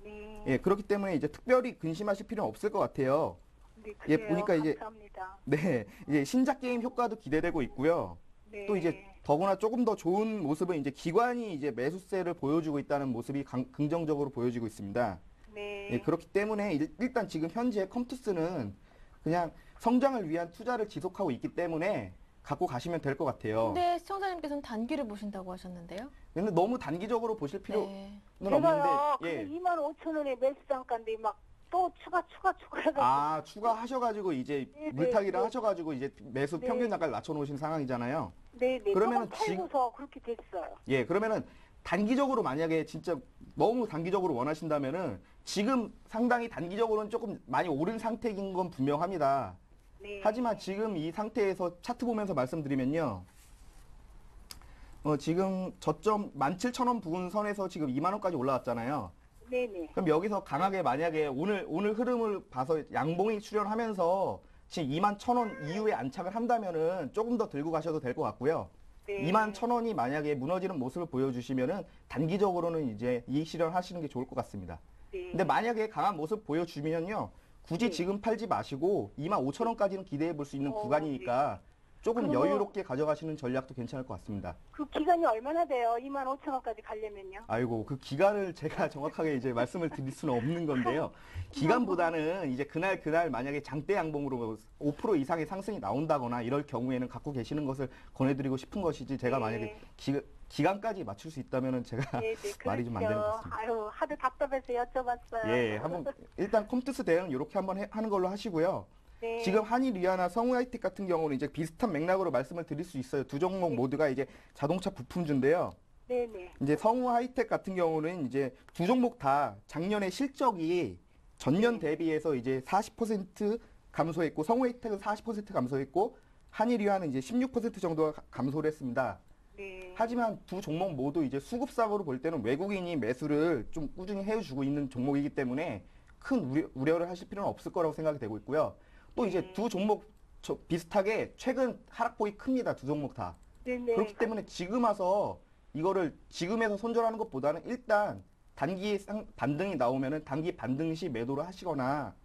네. 예, 그렇기 때문에 이제 특별히 근심하실 필요는 없을 것 같아요. 네, 예, 그래요. 보니까 이제 감사합니다. 네, 이제 신작 게임 효과도 기대되고 있고요. 네. 또 이제 더구나 조금 더 좋은 모습은 이제 기관이 이제 매수세를 보여주고 있다는 모습이 긍정적으로 보여지고 있습니다. 네. 예, 그렇기 때문에 일단 지금 현재 컴투스는 그냥 성장을 위한 투자를 지속하고 있기 때문에 갖고 가시면 될 것 같아요. 근데 시청자님께서는 단기를 보신다고 하셨는데요. 근데 너무 단기적으로 보실 필요는 네. 없는데, 제가요, 예. 근데 25,000원에 매수장가인데 막 또 추가해가지고. 아, 추가하셔가지고 이제 네, 물타기를 네. 하셔가지고 이제 매수 네. 평균 단가를 낮춰놓으신 상황이잖아요. 네네. 그러면은 조금 팔고서 그렇게 됐어요. 예, 그러면은 단기적으로 만약에 진짜 너무 단기적으로 원하신다면은 지금 상당히 단기적으로는 조금 많이 오른 상태인 건 분명합니다. 네. 하지만 지금 이 상태에서 차트 보면서 말씀드리면요. 지금 저점 17,000원 부근 선에서 지금 2만 원까지 올라왔잖아요. 네네. 그럼 여기서 강하게 만약에 오늘 흐름을 봐서 양봉이 출현하면서 지금 21,000원 이후에 안착을 한다면은 조금 더 들고 가셔도 될 것 같고요. 네. 21,000원이 만약에 무너지는 모습을 보여주시면은 단기적으로는 이제 이익 실현하시는 게 좋을 것 같습니다. 네. 근데 만약에 강한 모습 보여주면요. 굳이 네. 지금 팔지 마시고 25,000원까지는 기대해 볼 수 있는 구간이니까 조금 그러면- 여유롭게 가져가시는 전략도 괜찮을 것 같습니다. 그 기간이 얼마나 돼요? 25,000원까지 가려면요? 아이고, 그 기간을 제가 정확하게 이제 말씀을 드릴 수는 없는 건데요. 기간보다는 이제 그날 만약에 장대 양봉으로 5% 이상의 상승이 나온다거나 이럴 경우에는 갖고 계시는 것을 권해드리고 싶은 것이지 제가 네. 만약에 기간까지 맞출 수 있다면은 제가 네네. 말이 좀 안 되는 것 그렇죠. 같습니다. 아유, 하도 답답해서 여쭤봤어요. 예, 한번 일단 컴투스 대응 이렇게 한번 하는 걸로 하시고요. 네. 지금 한일 위아나 성우 하이텍 같은 경우는 이제 비슷한 맥락으로 말씀을 드릴 수 있어요. 두 종목 모두가 이제 자동차 부품주인데요. 네네. 이제 성우 하이텍 같은 경우는 이제 두 종목 다 작년에 실적이 전년 대비해서 이제 40% 감소했고 성우 하이텍은 40% 감소했고 한일 위아는 이제 16% 정도가 감소를 했습니다. 네. 하지만 두 종목 모두 이제 수급상으로 볼 때는 외국인이 매수를 좀 꾸준히 해주고 있는 종목이기 때문에 큰 우려를 하실 필요는 없을 거라고 생각이 되고 있고요. 또 이제 두 종목 비슷하게 최근 하락폭이 큽니다. 두 종목 다. 네네. 그렇기 때문에 지금 와서 이거를 지금에서 손절하는 것보다는 일단 단기 반등이 나오면은 단기 반등 시 매도를 하시거나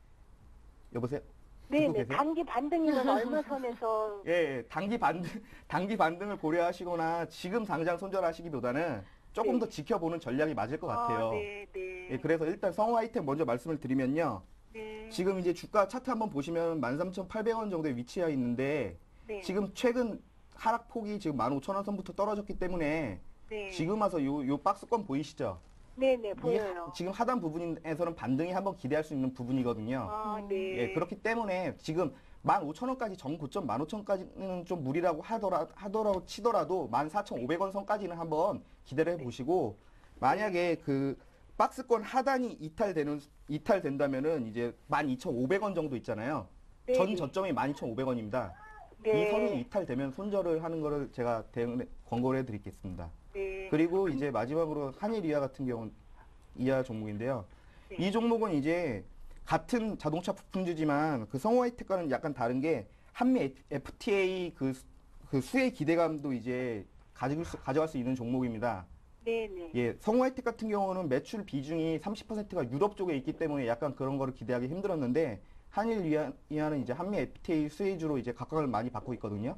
여보세요? 듣고 네네. 계세요? 단기 반등이면 얼마 선에서 예, 단기 반등을 고려하시거나 지금 당장 손절하시기보다는 조금 네. 더 지켜보는 전략이 맞을 것 같아요. 네네. 예, 그래서 일단 성우 아이템 먼저 말씀을 드리면요. 네. 지금 이제 주가 차트 한번 보시면 13,800원 정도에 위치해 있는데 네. 지금 최근 하락폭이 지금 15,000원 선부터 떨어졌기 때문에 네. 지금 와서 요 박스권 보이시죠? 네네 이게 보여요. 지금 하단 부분에서는 반등이 한번 기대할 수 있는 부분이거든요. 아, 네. 예, 그렇기 때문에 지금 15,000원까지 정고점 15,000원까지는 좀 무리라고 하더라도 치더라도 14,500원 선까지는 한번 기대를 해보시고 만약에 그 박스권 하단이 이탈된다면은 이제 12,500원 정도 있잖아요. 네. 전 저점이 12,500원입니다. 네. 이 선이 이탈되면 손절을 하는 거를 제가 권고를 해드리겠습니다. 네. 그리고 이제 마지막으로 한일 이하 같은 경우는 이하 종목인데요. 네. 이 종목은 이제 같은 자동차 부품주지만 그 성우 하이텍과는 약간 다른 게 한미 FTA 그 수혜 기대감도 이제 가져갈 수 있는 종목입니다. 네네. 예, 성우 하이텍 같은 경우는 매출 비중이 30%가 유럽 쪽에 있기 때문에 약간 그런 거를 기대하기 힘들었는데 한일 이하는 이제 한미 FTA 수혜주로 이제 각광을 많이 받고 있거든요.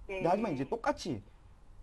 네. 근데 하지만 이제 똑같이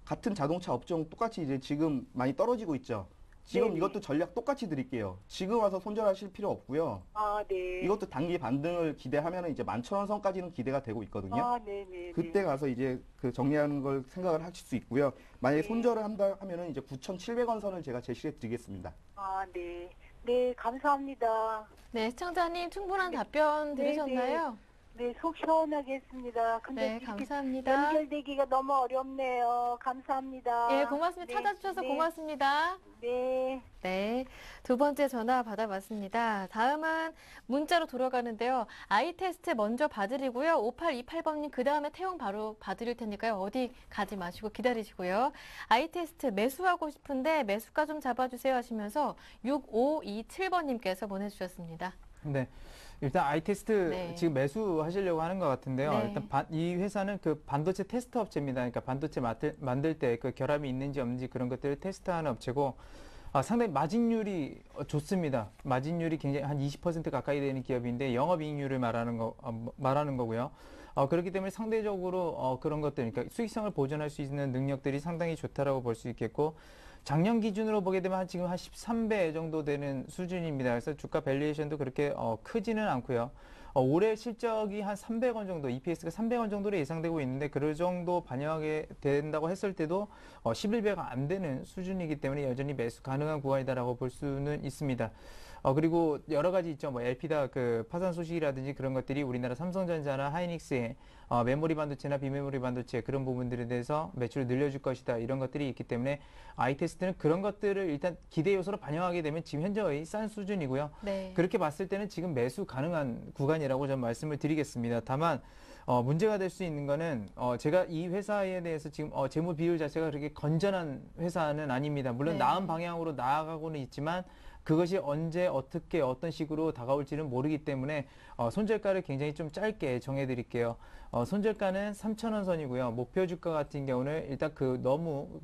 같은 자동차 업종 똑같이 이제 지금 많이 떨어지고 있죠. 지금 네네. 이것도 전략 똑같이 드릴게요. 지금 와서 손절하실 필요 없고요. 아, 네. 이것도 단기 반등을 기대하면 이제 11,000원 선까지는 기대가 되고 있거든요. 아, 네네. 그때 가서 이제 그 정리하는 걸 생각을 하실 수 있고요. 만약에 네. 손절을 한다 하면은 이제 9,700원 선을 제가 제시해 드리겠습니다. 아, 네. 네, 감사합니다. 네, 시청자님 충분한 답변 네, 들으셨나요? 네, 속 시원하게 했습니다. 근데 네, 이렇게 감사합니다. 연결되기가 너무 어렵네요. 감사합니다. 예, 고맙습니다. 네, 찾아주셔서 네, 고맙습니다. 네. 네, 두 번째 전화 받아봤습니다. 다음은 문자로 돌아가는데요. 아이테스트 먼저 봐드리고요. 5828번님 그 다음에 태용 바로 봐드릴 테니까요. 어디 가지 마시고 기다리시고요. 아이테스트 매수하고 싶은데 매수가 좀 잡아주세요 하시면서 6527번님께서 보내주셨습니다. 네. 일단 아이테스트 네. 지금 매수하시려고 하는 것 같은데요. 네. 일단 이 회사는 그 반도체 테스트 업체입니다. 그러니까 반도체 만들 때 그 결함이 있는지 없는지 그런 것들을 테스트하는 업체고 상당히 마진율이 좋습니다. 마진율이 굉장히 한 20% 가까이 되는 기업인데 영업이익률을 말하는 거고요. 그렇기 때문에 상대적으로 그런 것들, 그러니까 수익성을 보존할 수 있는 능력들이 상당히 좋다라고 볼 수 있겠고, 작년 기준으로 보게 되면 지금 한 13배 정도 되는 수준입니다. 그래서 주가 밸류에이션도 그렇게 크지는 않고요. 올해 실적이 한 300원 정도, EPS가 300원 정도로 예상되고 있는데 그 정도 반영하게 된다고 했을 때도 11배가 안 되는 수준이기 때문에 여전히 매수 가능한 구간이다라고 볼 수는 있습니다. 그리고 여러 가지 있죠. 뭐 LP다 그 파산 소식이라든지 그런 것들이 우리나라 삼성전자나 하이닉스의 메모리 반도체나 비메모리 반도체 그런 부분들에 대해서 매출을 늘려줄 것이다. 이런 것들이 있기 때문에 아이테스트는 그런 것들을 일단 기대 요소로 반영하게 되면 지금 현재의 싼 수준이고요. 네. 그렇게 봤을 때는 지금 매수 가능한 구간이라고 좀 말씀을 드리겠습니다. 다만 문제가 될 수 있는 거는 제가 이 회사에 대해서 지금 재무 비율 자체가 그렇게 건전한 회사는 아닙니다. 물론 네. 나은 방향으로 나아가고는 있지만 그것이 언제 어떻게 어떤 식으로 다가올지는 모르기 때문에 손절가를 굉장히 좀 짧게 정해드릴게요. 손절가는 3,000원 선이고요. 목표 주가 같은 경우는 일단 너무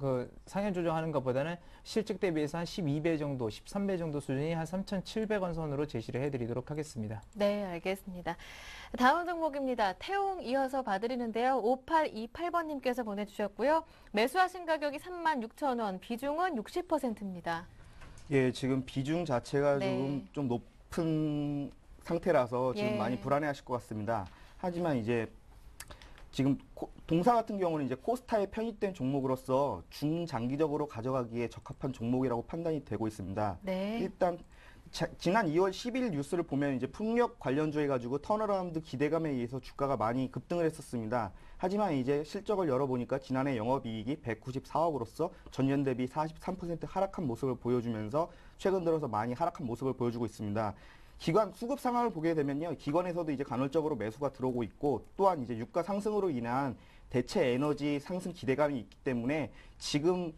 상향 조정하는 것보다는 실적 대비해서 한 12배 정도, 13배 정도 수준이 한 3,700원 선으로 제시를 해드리도록 하겠습니다. 네, 알겠습니다. 다음 종목입니다. 태웅 이어서 봐드리는데요. 5828번님께서 보내주셨고요. 매수하신 가격이 36,000원, 비중은 60%입니다. 예, 지금 비중 자체가 네. 좀 높은 상태라서 지금 예. 많이 불안해하실 것 같습니다. 하지만 이제 지금 동사 같은 경우는 이제 코스타에 편입된 종목으로서 중장기적으로 가져가기에 적합한 종목이라고 판단이 되고 있습니다. 네. 일단 지난 2월 10일 뉴스를 보면 이제 풍력 관련주에 가지고 턴어라운드 기대감에 의해서 주가가 많이 급등을 했었습니다. 하지만 이제 실적을 열어보니까 지난해 영업이익이 194억으로서 전년 대비 43% 하락한 모습을 보여주면서 최근 들어서 많이 하락한 모습을 보여주고 있습니다. 기관 수급 상황을 보게 되면요, 기관에서도 이제 간헐적으로 매수가 들어오고 있고, 또한 이제 유가 상승으로 인한 대체 에너지 상승 기대감이 있기 때문에 지금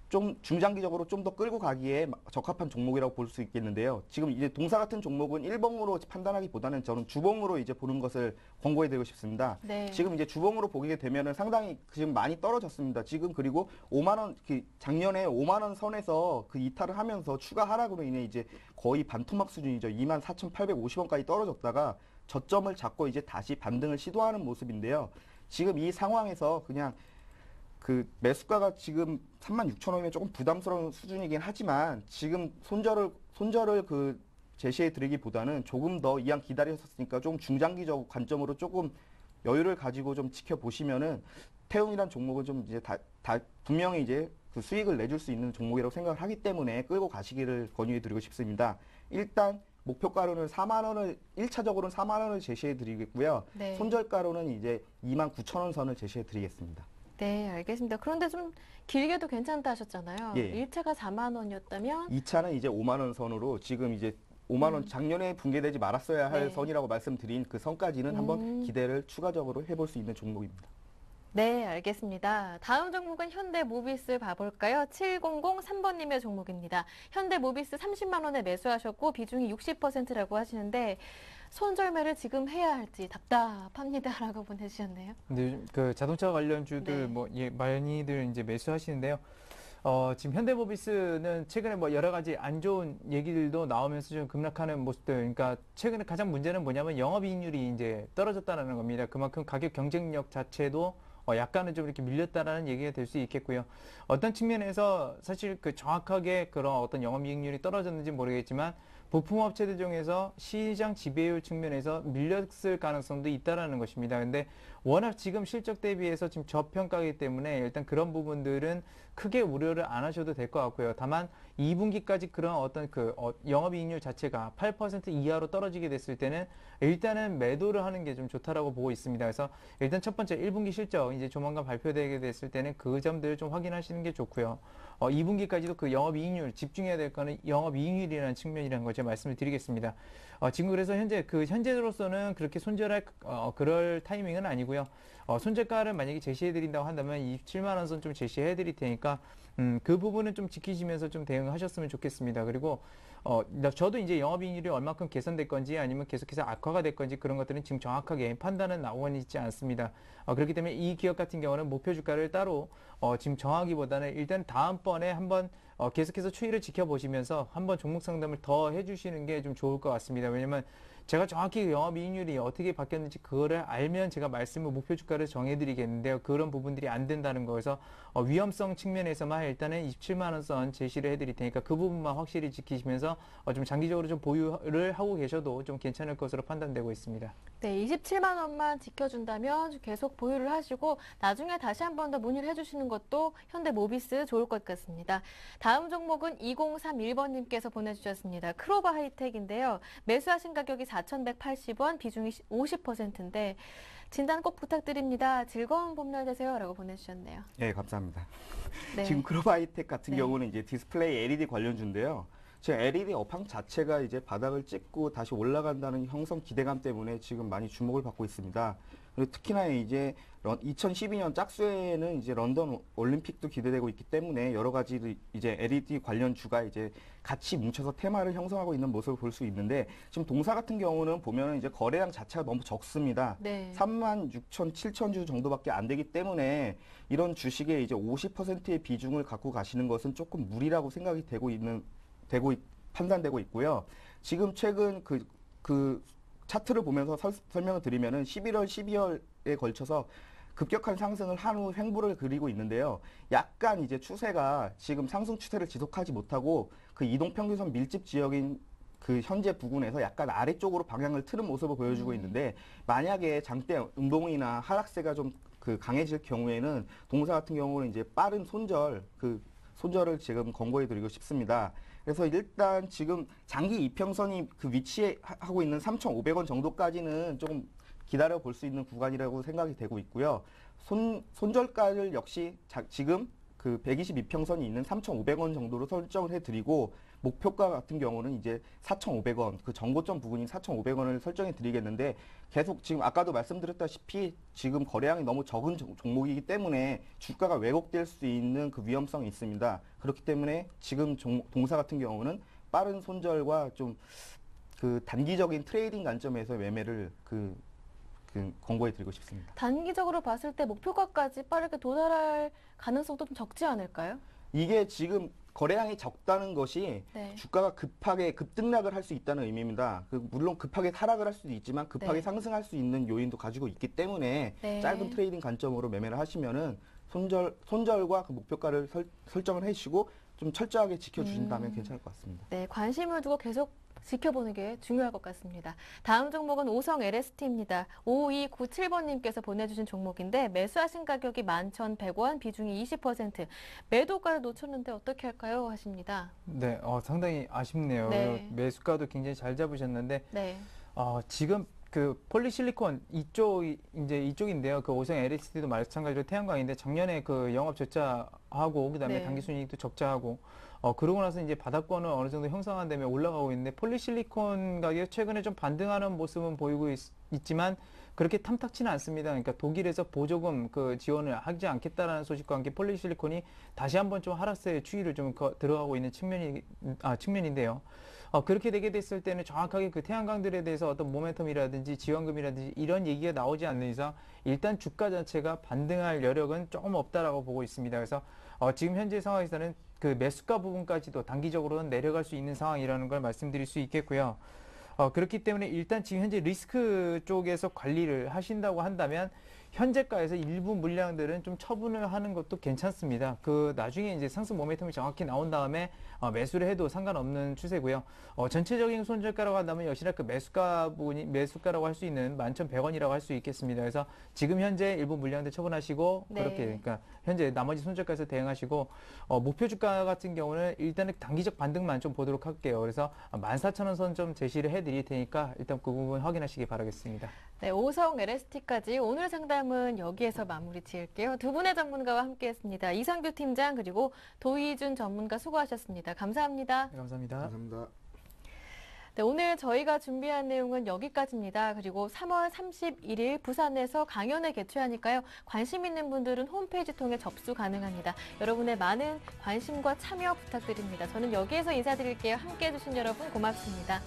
좀 중장기적으로 좀 더 끌고 가기에 적합한 종목이라고 볼 수 있겠는데요. 지금 이제 동사 같은 종목은 일봉으로 판단하기보다는 저는 주봉으로 이제 보는 것을 권고해드리고 싶습니다. 네. 지금 이제 주봉으로 보게 되면은 상당히 지금 많이 떨어졌습니다. 지금 그리고 5만 원, 작년에 5만 원 선에서 이탈을 하면서 추가 하락으로 인해 이제 거의 반토막 수준이죠. 24,850원까지 떨어졌다가 저점을 잡고 이제 다시 반등을 시도하는 모습인데요. 지금 이 상황에서 그냥 매수가가 지금 36,000원이면 조금 부담스러운 수준이긴 하지만 지금 손절을 제시해 드리기보다는 조금 더 이왕 기다렸었으니까 좀 중장기적 관점으로 조금 여유를 가지고 좀 지켜보시면은 태웅이란 종목은 좀 이제 분명히 이제 수익을 내줄 수 있는 종목이라고 생각을 하기 때문에 끌고 가시기를 권유해 드리고 싶습니다. 일단 목표가로는 4만 원을 1차적으로는 4만 원을 제시해 드리겠고요. 네. 손절가로는 이제 29,000원 선을 제시해 드리겠습니다. 네, 알겠습니다. 그런데 좀 길게도 괜찮다 하셨잖아요. 예. 1차가 4만 원이었다면 2차는 이제 5만 원 선으로 지금 이제 5만 원 작년에 붕괴되지 말았어야 할 네. 선이라고 말씀드린 그 선까지는 한번 기대를 추가적으로 해볼 수 있는 종목입니다. 네, 알겠습니다. 다음 종목은 현대모비스 봐볼까요? 7003번님의 종목입니다. 현대모비스 30만 원에 매수하셨고 비중이 60%라고 하시는데 손절매를 지금 해야 할지 답답합니다라고 보내주셨네요. 근데 요즘 자동차 관련주들 네. 많이들 이제 매수하시는데요. 지금 현대모비스는 최근에 여러 가지 안 좋은 얘기들도 나오면서 좀 급락하는 모습들. 그러니까 최근에 가장 문제는 뭐냐면 영업이익률이 이제 떨어졌다는 겁니다. 그만큼 가격 경쟁력 자체도 약간은 좀 이렇게 밀렸다라는 얘기가 될 수 있겠고요. 어떤 측면에서 사실 정확하게 그런 어떤 영업이익률이 떨어졌는지 모르겠지만 부품업체들 중에서 시장 지배율 측면에서 밀렸을 가능성도 있다라는 것입니다. 근데 워낙 지금 실적 대비해서 지금 저평가이기 때문에 일단 그런 부분들은 크게 우려를 안 하셔도 될 것 같고요. 다만 2분기까지 그런 어떤 영업이익률 자체가 8% 이하로 떨어지게 됐을 때는 일단은 매도를 하는 게 좀 좋다라고 보고 있습니다. 그래서 일단 첫 번째 1분기 실적 이제 조만간 발표되게 됐을 때는 그 점들을 좀 확인하시는 게 좋고요. 2분기까지도 영업이익률 집중해야 될 거는 영업이익률이라는 측면이라는 거 제가 말씀을 드리겠습니다. 지금 그래서 현재로서는 그렇게 손절할 그럴 타이밍은 아니고요. 손절가를 만약에 제시해 드린다고 한다면 27만 원 선 좀 제시해 드릴 테니까 그 부분은 좀 지키시면서 좀 대응하셨으면 좋겠습니다. 그리고 저도 이제 영업이익률이 얼마큼 개선될 건지 아니면 계속해서 악화가 될 건지 그런 것들은 지금 정확하게 판단은 나오고 있지 않습니다. 그렇기 때문에 이 기업 같은 경우는 목표 주가를 따로 지금 정하기보다는 일단 다음번에 한번 계속해서 추이를 지켜보시면서 한번 종목 상담을 더 해주시는 게 좀 좋을 것 같습니다. 왜냐면 제가 정확히 영업이익률이 어떻게 바뀌었는지 그거를 알면 제가 말씀을 목표 주가를 정해드리겠는데요. 그런 부분들이 안 된다는 거에서 위험성 측면에서만 일단은 27만 원 선 제시를 해드릴 테니까 그 부분만 확실히 지키시면서 좀 장기적으로 좀 보유를 하고 계셔도 좀 괜찮을 것으로 판단되고 있습니다. 네, 27만 원만 지켜준다면 계속 보유를 하시고 나중에 다시 한 번 더 문의를 해주시는 것도 현대모비스 좋을 것 같습니다. 다음 종목은 2031번님께서 보내주셨습니다. 크로바 하이텍인데요. 매수하신 가격이 4,180원, 비중이 50%인데 진단 꼭 부탁드립니다. 즐거운 봄날 되세요. 라고 보내주셨네요. 네, 감사합니다. 네. 지금 크로바이텍 같은 네. 경우는 이제 디스플레이 LED 관련주인데요. 지금 LED 업황 자체가 이제 바닥을 찍고 다시 올라간다는 형성 기대감 때문에 지금 많이 주목을 받고 있습니다. 그리고 특히나 이제 2012년 짝수에는 이제 런던 올림픽도 기대되고 있기 때문에 여러 가지 이제 LED 관련주가 이제 같이 뭉쳐서 테마를 형성하고 있는 모습을 볼 수 있는데 지금 동사 같은 경우는 보면은 이제 거래량 자체가 너무 적습니다. 네. 36,000, 7,000주 정도밖에 안 되기 때문에 이런 주식의 이제 50%의 비중을 갖고 가시는 것은 조금 무리라고 생각이 판단되고 있고요. 지금 최근 그 차트를 보면서 설명을 드리면은 11월, 12월에 걸쳐서 급격한 상승을 한 후 횡보를 그리고 있는데요. 약간 이제 추세가 지금 상승 추세를 지속하지 못하고 그 이동평균선 밀집 지역인 그 현재 부근에서 약간 아래쪽으로 방향을 틀은 모습을 보여주고 있는데 만약에 장대 음봉이나 하락세가 좀 그 강해질 경우에는 동사 같은 경우는 이제 빠른 손절을 지금 권고해 드리고 싶습니다. 그래서 일단 지금 장기 이평선이 그 위치에 하고 있는 3,500원 정도까지는 조금 기다려 볼 수 있는 구간이라고 생각이 되고 있고요. 손절가를 역시 지금 그 122평선이 있는 3,500원 정도로 설정을 해드리고 목표가 같은 경우는 이제 4,500원, 그 정고점 부분인 4,500원을 설정해 드리겠는데 계속 지금 아까도 말씀드렸다시피 지금 거래량이 너무 적은 종목이기 때문에 주가가 왜곡될 수 있는 그 위험성이 있습니다. 그렇기 때문에 지금 동사 같은 경우는 빠른 손절과 좀 그 단기적인 트레이딩 관점에서 매매를 권고해 드리고 싶습니다. 단기적으로 봤을 때 목표가까지 빠르게 도달할 가능성도 좀 적지 않을까요? 이게 지금 거래량이 적다는 것이 네. 주가가 급하게 급등락을 할 수 있다는 의미입니다. 물론 급하게 하락을 할 수도 있지만 급하게 네. 상승할 수 있는 요인도 가지고 있기 때문에 네. 짧은 트레이딩 관점으로 매매를 하시면은 손절과 그 목표가를 설정을 해주시고 좀 철저하게 지켜주신다면 괜찮을 것 같습니다. 네, 관심을 두고 계속 지켜보는 게 중요할 것 같습니다. 다음 종목은 오성 LST입니다. 5297번님께서 보내주신 종목인데 매수하신 가격이 11,100원, 비중이 20%. 매도가를 놓쳤는데 어떻게 할까요? 하십니다. 네, 상당히 아쉽네요. 네. 매수가도 굉장히 잘 잡으셨는데 네. 지금 그 폴리실리콘 이쪽인데요. 그 오성 LST도 마찬가지로 태양광인데 작년에 그 영업 적자하고 그다음에 네. 당기순이익도 적자하고 그러고 나서 이제 바닥권을 어느 정도 형성한 다음에 올라가고 있는데 폴리실리콘 가격 최근에 좀 반등하는 모습은 보이고 있지만 그렇게 탐탁치는 않습니다. 그러니까 독일에서 보조금 그 지원을 하지 않겠다라는 소식과 함께 폴리실리콘이 다시 한번 좀 하락세의 추이를 좀 들어가고 있는 측면인데요. 그렇게 되게 됐을 때는 정확하게 그 태양광들에 대해서 어떤 모멘텀이라든지 지원금이라든지 이런 얘기가 나오지 않는 이상 일단 주가 자체가 반등할 여력은 조금 없다라고 보고 있습니다. 그래서 지금 현재 상황에서는 그 매수가 부분까지도 단기적으로는 내려갈 수 있는 상황이라는 걸 말씀드릴 수 있겠고요. 그렇기 때문에 일단 지금 현재 리스크 쪽에서 관리를 하신다고 한다면 현재가에서 일부 물량들은 좀 처분을 하는 것도 괜찮습니다. 그 나중에 이제 상승 모멘텀이 정확히 나온 다음에 매수를 해도 상관없는 추세고요. 전체적인 손절가라고 한다면 역시나 그 매수가 부분이 매수가라고 할 수 있는 11,100원이라고 할 수 있겠습니다. 그래서 지금 현재 일부 물량들 처분하시고 네. 그렇게 그러니까 현재 나머지 손절가에서 대응하시고 목표 주가 같은 경우는 일단은 단기적 반등만 좀 보도록 할게요. 그래서 14,000원 선 좀 제시를 해드릴 테니까 일단 그 부분 확인하시기 바라겠습니다. 네, 오성 LST까지 오늘 상담은 여기에서 마무리 지을게요. 두 분의 전문가와 함께했습니다. 이상규 팀장 그리고 도희준 전문가 수고하셨습니다. 감사합니다. 네, 감사합니다. 감사합니다. 네, 오늘 저희가 준비한 내용은 여기까지입니다. 그리고 3월 31일 부산에서 강연을 개최하니까요. 관심 있는 분들은 홈페이지 통해 접수 가능합니다. 여러분의 많은 관심과 참여 부탁드립니다. 저는 여기에서 인사드릴게요. 함께해 주신 여러분 고맙습니다.